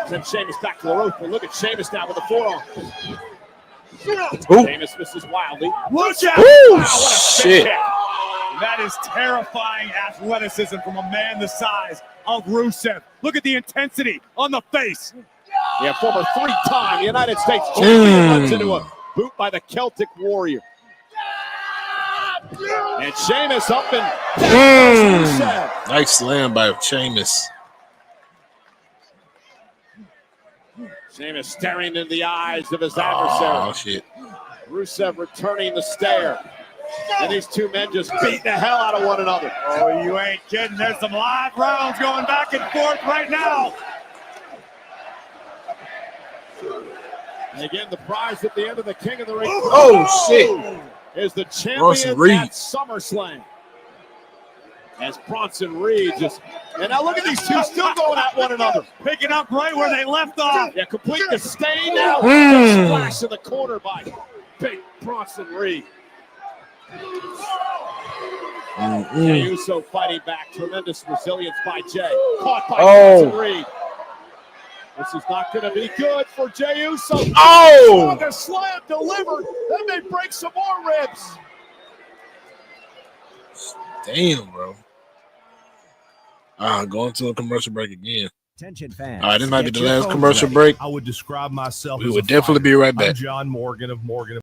Send Sheamus back to the rope, but look at Sheamus now with the forearm. Sheamus misses wildly. Watch out! Wow, what a shit. kick. That is terrifying athleticism from a man the size of Rusev. Look at the intensity on the face. Yeah, former three-time United States champion runs into a boot by the Celtic Warrior. And Sheamus up and down goes Rusev. Nice slam by Sheamus. Sheamus staring into the eyes of his adversary. Oh, shit. Rusev returning the stare. And these two men just beating the hell out of one another. Oh, you ain't kidding. There's some live rounds going back and forth right now. And again, the prize at the end of the King of the Ring. Shit. Is the champion Bronson Reed. at SummerSlam. As Bronson Reed just, and now look at these two still going at one another. Picking up right where they left off. Yeah, complete disdain now. Splash in the corner by Big Bronson Reed. Jey Uso fighting back. Tremendous resilience by Jey. Caught by Bronson Reed. This is not going to be good for Jey Uso. A slam delivered. Then they break some more ribs. Damn, bro. Going to a commercial break again. Attention fans. All right, this might be the last commercial break. I would describe myself We as would a definitely be fighter. right back. I'm John Morgan of Morgan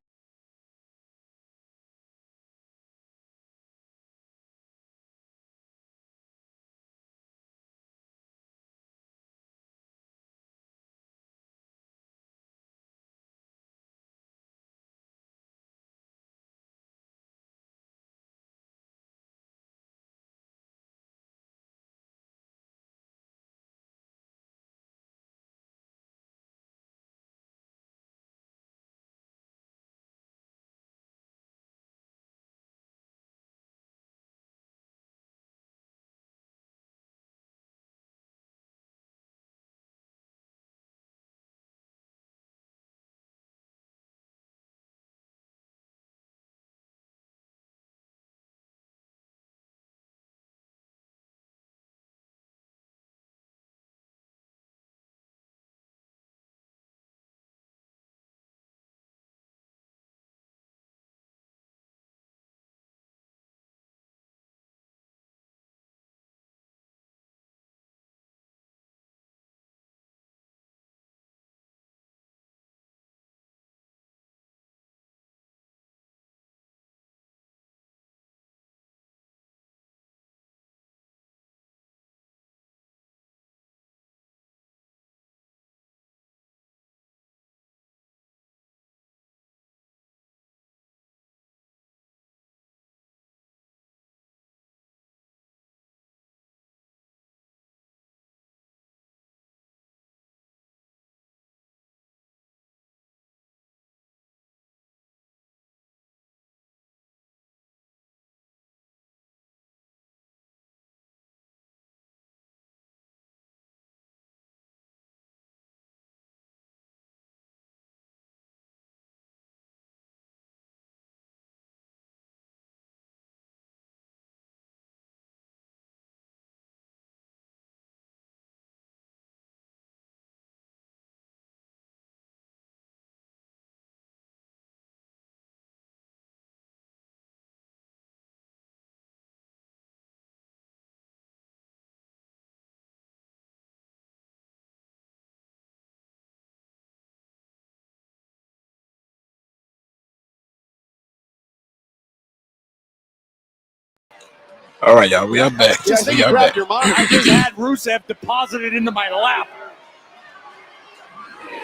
All right, y'all. We are back. Yeah, I think We you are grabbed back. your mind. I just had Rusev deposited into my lap.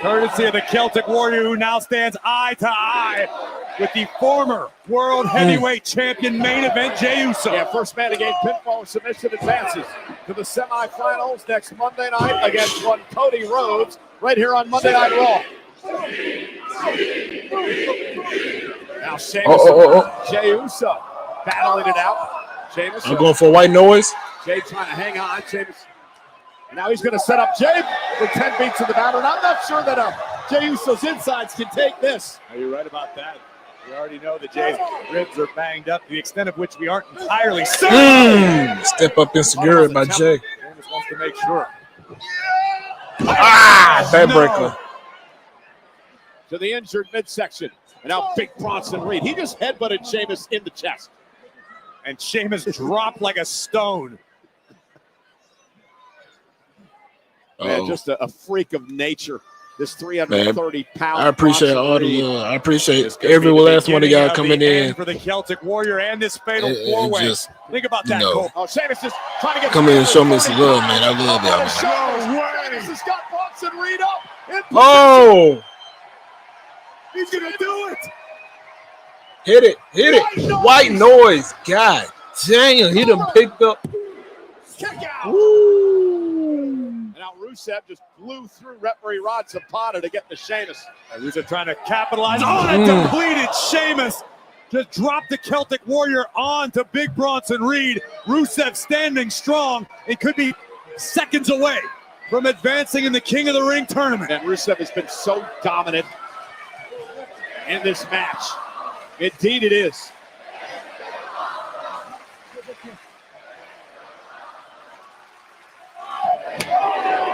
Courtesy of the Celtic Warrior, who now stands eye to eye with the former World Heavyweight Champion main event, Jey Uso. Yeah, first man to gain pinfall submission advances to the semifinals next Monday night against one Cody Rhodes right here on Monday Night Raw. Now Sheamus and Jey Uso battling it out. Sheamus. I'm going for a white noise. Jey trying to hang on. Sheamus. And now he's going to set up Jey for 10 beats of the batter. And I'm not sure that Jey Uso's insides can take this. Are you right about that? We already know that Jey's ribs are banged up to the extent of which we aren't entirely certain. Step up insecurity by Jey. Sheamus wants to make sure. Backbreaker. To the injured midsection. And now big Bronson Reed. He just headbutted Sheamus in the chest. And Sheamus dropped like a stone. Man, just a freak of nature. This 330-pound. I appreciate all the. I appreciate every last one of y'all coming in. For the Celtic Warrior and this fatal four-way. Just, think about that, Cole. Oh, Sheamus just trying to get. Come in and show me some love, man. I love y'all, man. No way. Sheamus has got Bronson Reed up. Oh! He's gonna do it. Hit it. White noise. God damn, he done picked up. Kick out. And now Rusev just blew through referee Rod Zapata to get to Sheamus. Rusev trying to capitalize on a depleted Sheamus. Just dropped the Celtic Warrior on to big Bronson Reed. Rusev standing strong. It could be seconds away from advancing in the King of the Ring tournament. And Rusev has been so dominant in this match. Indeed it is.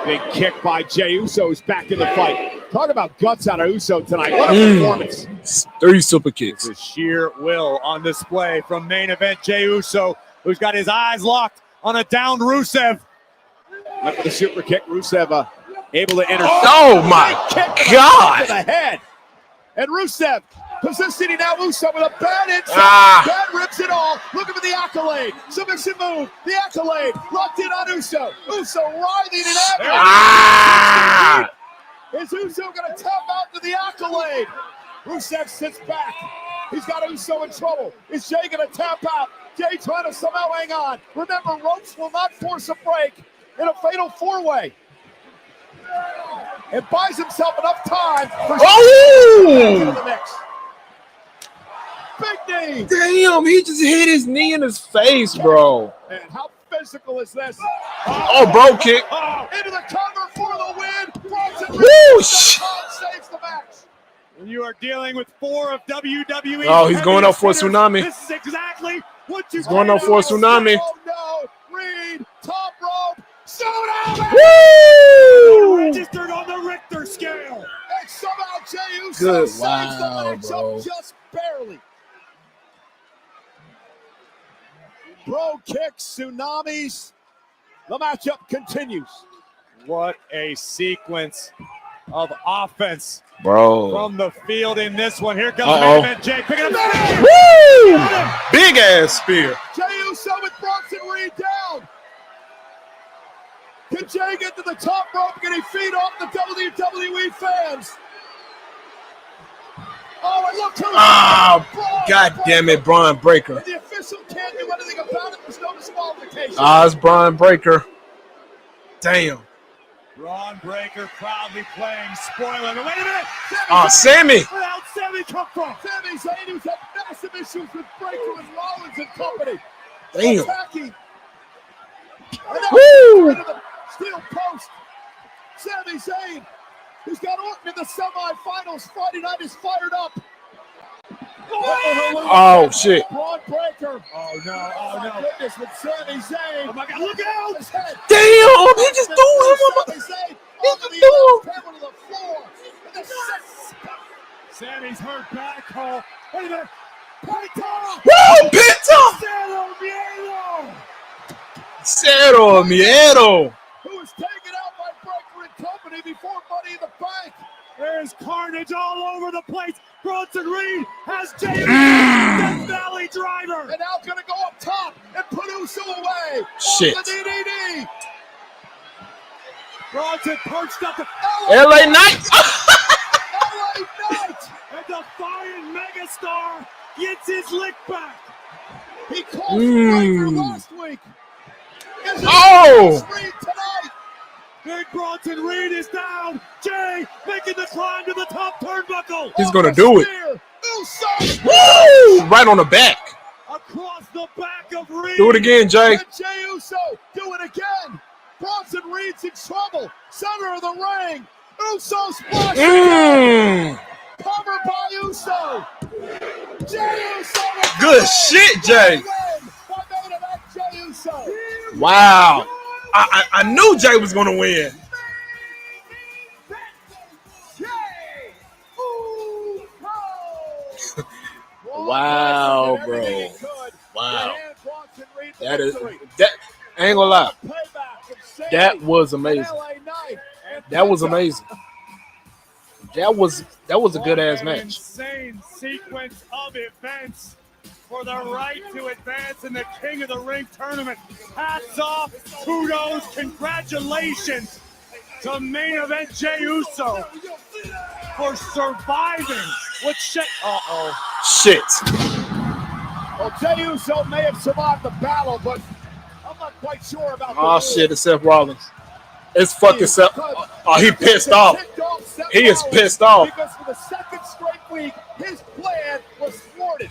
Big kick by Jey Uso, who's back in the fight. Talk about guts out of Uso tonight. What a performance. 3 super kicks. The sheer will on display from main event Jey Uso, who's got his eyes locked on a downed Rusev. Look at the super kick. Rusev able to intercept. Oh my God. To the head. And Rusev positioning now Uso with a bad inside. Bad rips it all. Looking for the accolade. Submission move. The accolade. Locked in on Uso. Uso writhing in agony. Is Uso going to tap out to the accolade? Rusev sits back. He's got Uso in trouble. Is Jey going to tap out? Jey trying to somehow hang on. Remember, ropes will not force a break in a fatal four-way. And buys himself enough time for the next. Big knee. Damn, he just hit his knee in his face, bro. And how physical is this? Oh, bro kick. Into the cover for the win. Woo! Saves the match. When you are dealing with 4 of WWE. Oh, he's going up for a tsunami. This is exactly what you He's going up for a tsunami. Oh no, Reed, top rope. Tsunami! Woo! Registered on the Richter scale. And somehow Jey Uso Good. saves Wow, the matchup bro. just barely. Bro kicks, tsunamis. The matchup continues. What a sequence of offense, Bro. from the field in this one. Here comes main event Jey picking up. Woo! Big ass spear. Jey Uso with Bronson Reed down. Can Jey get to the top rope? Can he feed off the WWE fans? Oh, and look who God damn it, Braun Breaker. The official can't do anything about it. There's no disqualification. It's Braun Breaker. Damn. Braun Breaker proudly playing spoiler. Wait a minute. Sammy. Where'd Sammy come from? Sami Zayn, who's had massive issues with Breaker and Rollins and company. Damn. Attacking. And Woo! into the steel post. Sami Zayn, who's got Orton in the semifinals Friday night, is fired up. Oh, shit. Braun Breaker. Oh, no. Oh, no. Goodness with Sami Zayn. Oh, my God. Look out. Damn, he just threw him. He just threw him. To the floor. Sammy's hurt back. Cole. Wait a minute. Penta. Woo, Penta. Cero Miedo. Who was taken out by Breaker and company before Money in the Bank. There's carnage. carnage all over the place. Bronson Reed has Jey Uso Death Valley driver. And now going to go up top and put Uso away. Shit. On the DDD. Bronson perched up to LA Knight. LA Knight. And Defiant Megastar gets his lick back. He called Breaker last week. Oh! Reed tonight. Big Bronson Reed is down. Jay making the climb to the top turnbuckle. He's gonna do it. Uso. Woo! Right on the back. Across the back of Reed. Do it again, Jay. And Jey Uso do it again. Bronson Reed's in trouble. Center of the ring. Uso splash. Covered by Uso. Jey Uso. Good shit, Jay. By main event, Jey Uso. Wow. I knew Jay was gonna win. Wow, bro. Wow. That is that. I ain't gonna lie. That was amazing. That was amazing. That was a good ass match. Insane sequence of events for the right to advance in the King of the Ring tournament. Hats off, kudos, congratulations to main event Jey Uso for surviving what shit. Shit. Well, Jey Uso may have survived the battle, but I'm not quite sure about the Oh shit, it's Seth Rollins. It's fucking Seth. Oh, he pissed off. He is pissed off. Because for the second straight week, his plan was thwarted.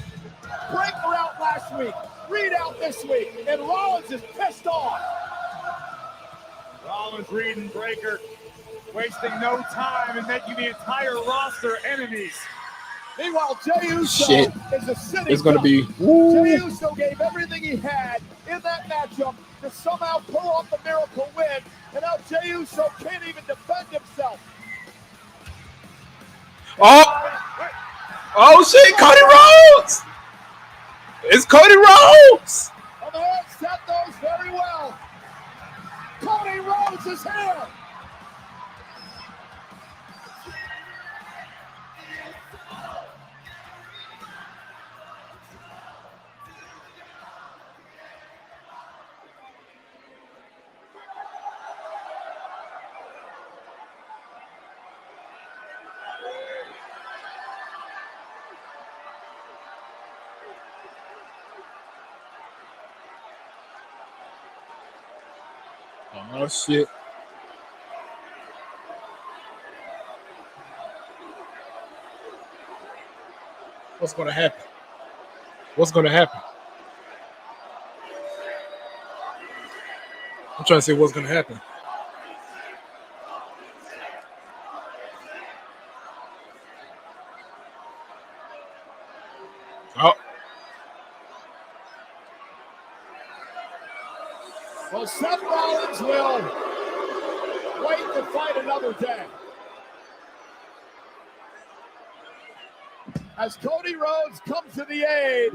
Breaker out last week, Reed out this week, and Rollins is pissed off. Rollins, Reed, and Breaker wasting no time and making the entire roster enemies. Meanwhile, Jey Uso Shit. is a sitting It's gonna duck. be. Jey Uso gave everything he had in that matchup to somehow pull off the miracle win, and now Jey Uso can't even defend himself. Oh shit, Cody Rhodes! It's Cody Rhodes! On the head, Seth knows very well. Cody Rhodes is here. Oh shit. What's gonna happen? What's gonna happen? I'm trying to see what's gonna happen. Oh. Well, Seth Rollins will wait to fight another day. As Cody Rhodes comes to the aid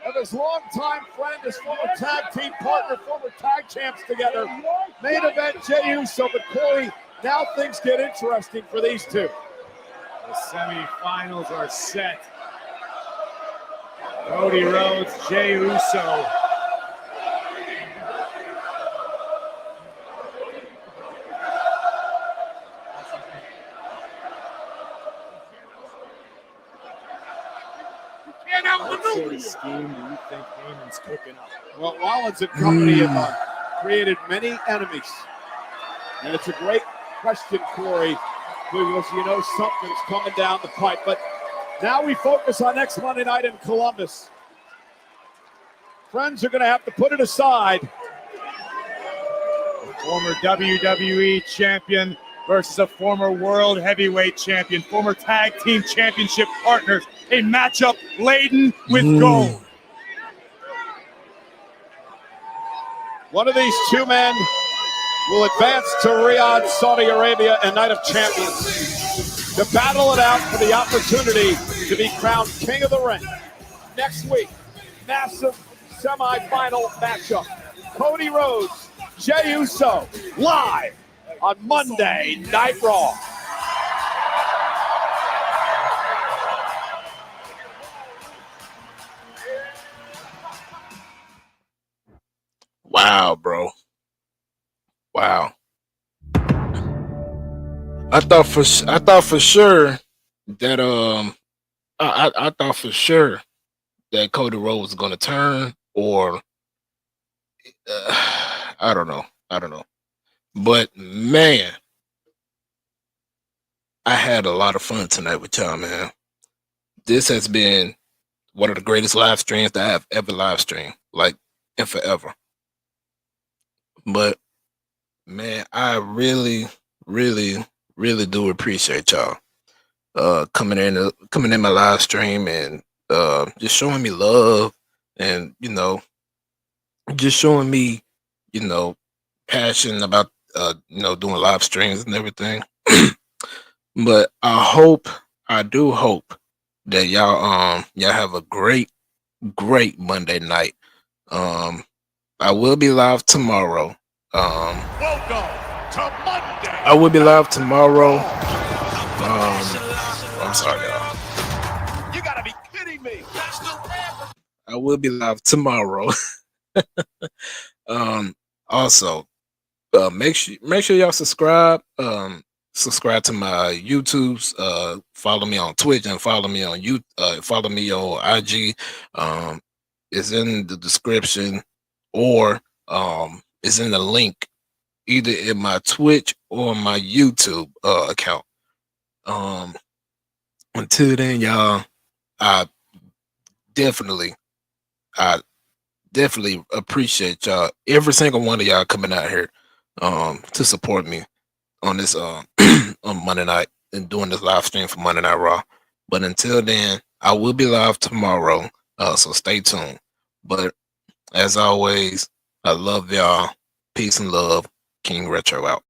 of his longtime friend, his former tag team partner, former tag champs together, main event Jey Uso. But Corey, now things get interesting for these two. The semifinals are set. Cody Rhodes, Jey Uso. What sort of scheme do you think Heyman's cooking up? Well, Rollins and company have created many enemies. And it's a great question, Corey, because you know something's coming down the pipe. But now we focus on next Monday night in Columbus. Friends are going to have to put it aside. A former WWE champion versus a former world heavyweight champion, former tag team championship partners. A matchup laden with gold. One of these two men will advance to Riyadh, Saudi Arabia, and Night of Champions to battle it out for the opportunity to be crowned King of the Ring. Next week, massive semifinal matchup. Cody Rhodes, Jey Uso, live on Monday Night Raw. Wow, bro. Wow. I thought for sure that I thought for sure that Cody Rhodes was gonna turn, or I don't know. But man, I had a lot of fun tonight with y'all, man. This has been one of the greatest live streams that I have ever live streamed, like, and forever. But man, I really, really, really do appreciate y'all coming in my live stream and just showing me love, and just showing me passion about doing live streams and everything. But I do hope that y'all have a great Monday night. I will be live tomorrow. Welcome to Monday. I will be live tomorrow. I'm sorry, y'all. You gotta be kidding me. I will be live tomorrow. Also, make sure y'all subscribe. Subscribe to my YouTube's. Follow me on Twitch and follow me on follow me on IG. It's in the description, or it's in the link either in my Twitch or my YouTube account. Until then, y'all, I definitely appreciate y'all, every single one of y'all coming out here to support me on this on Monday night and doing this live stream for Monday Night Raw. But until then, I will be live tomorrow, so stay tuned. But as always, I love y'all. Peace and love. King Retro out.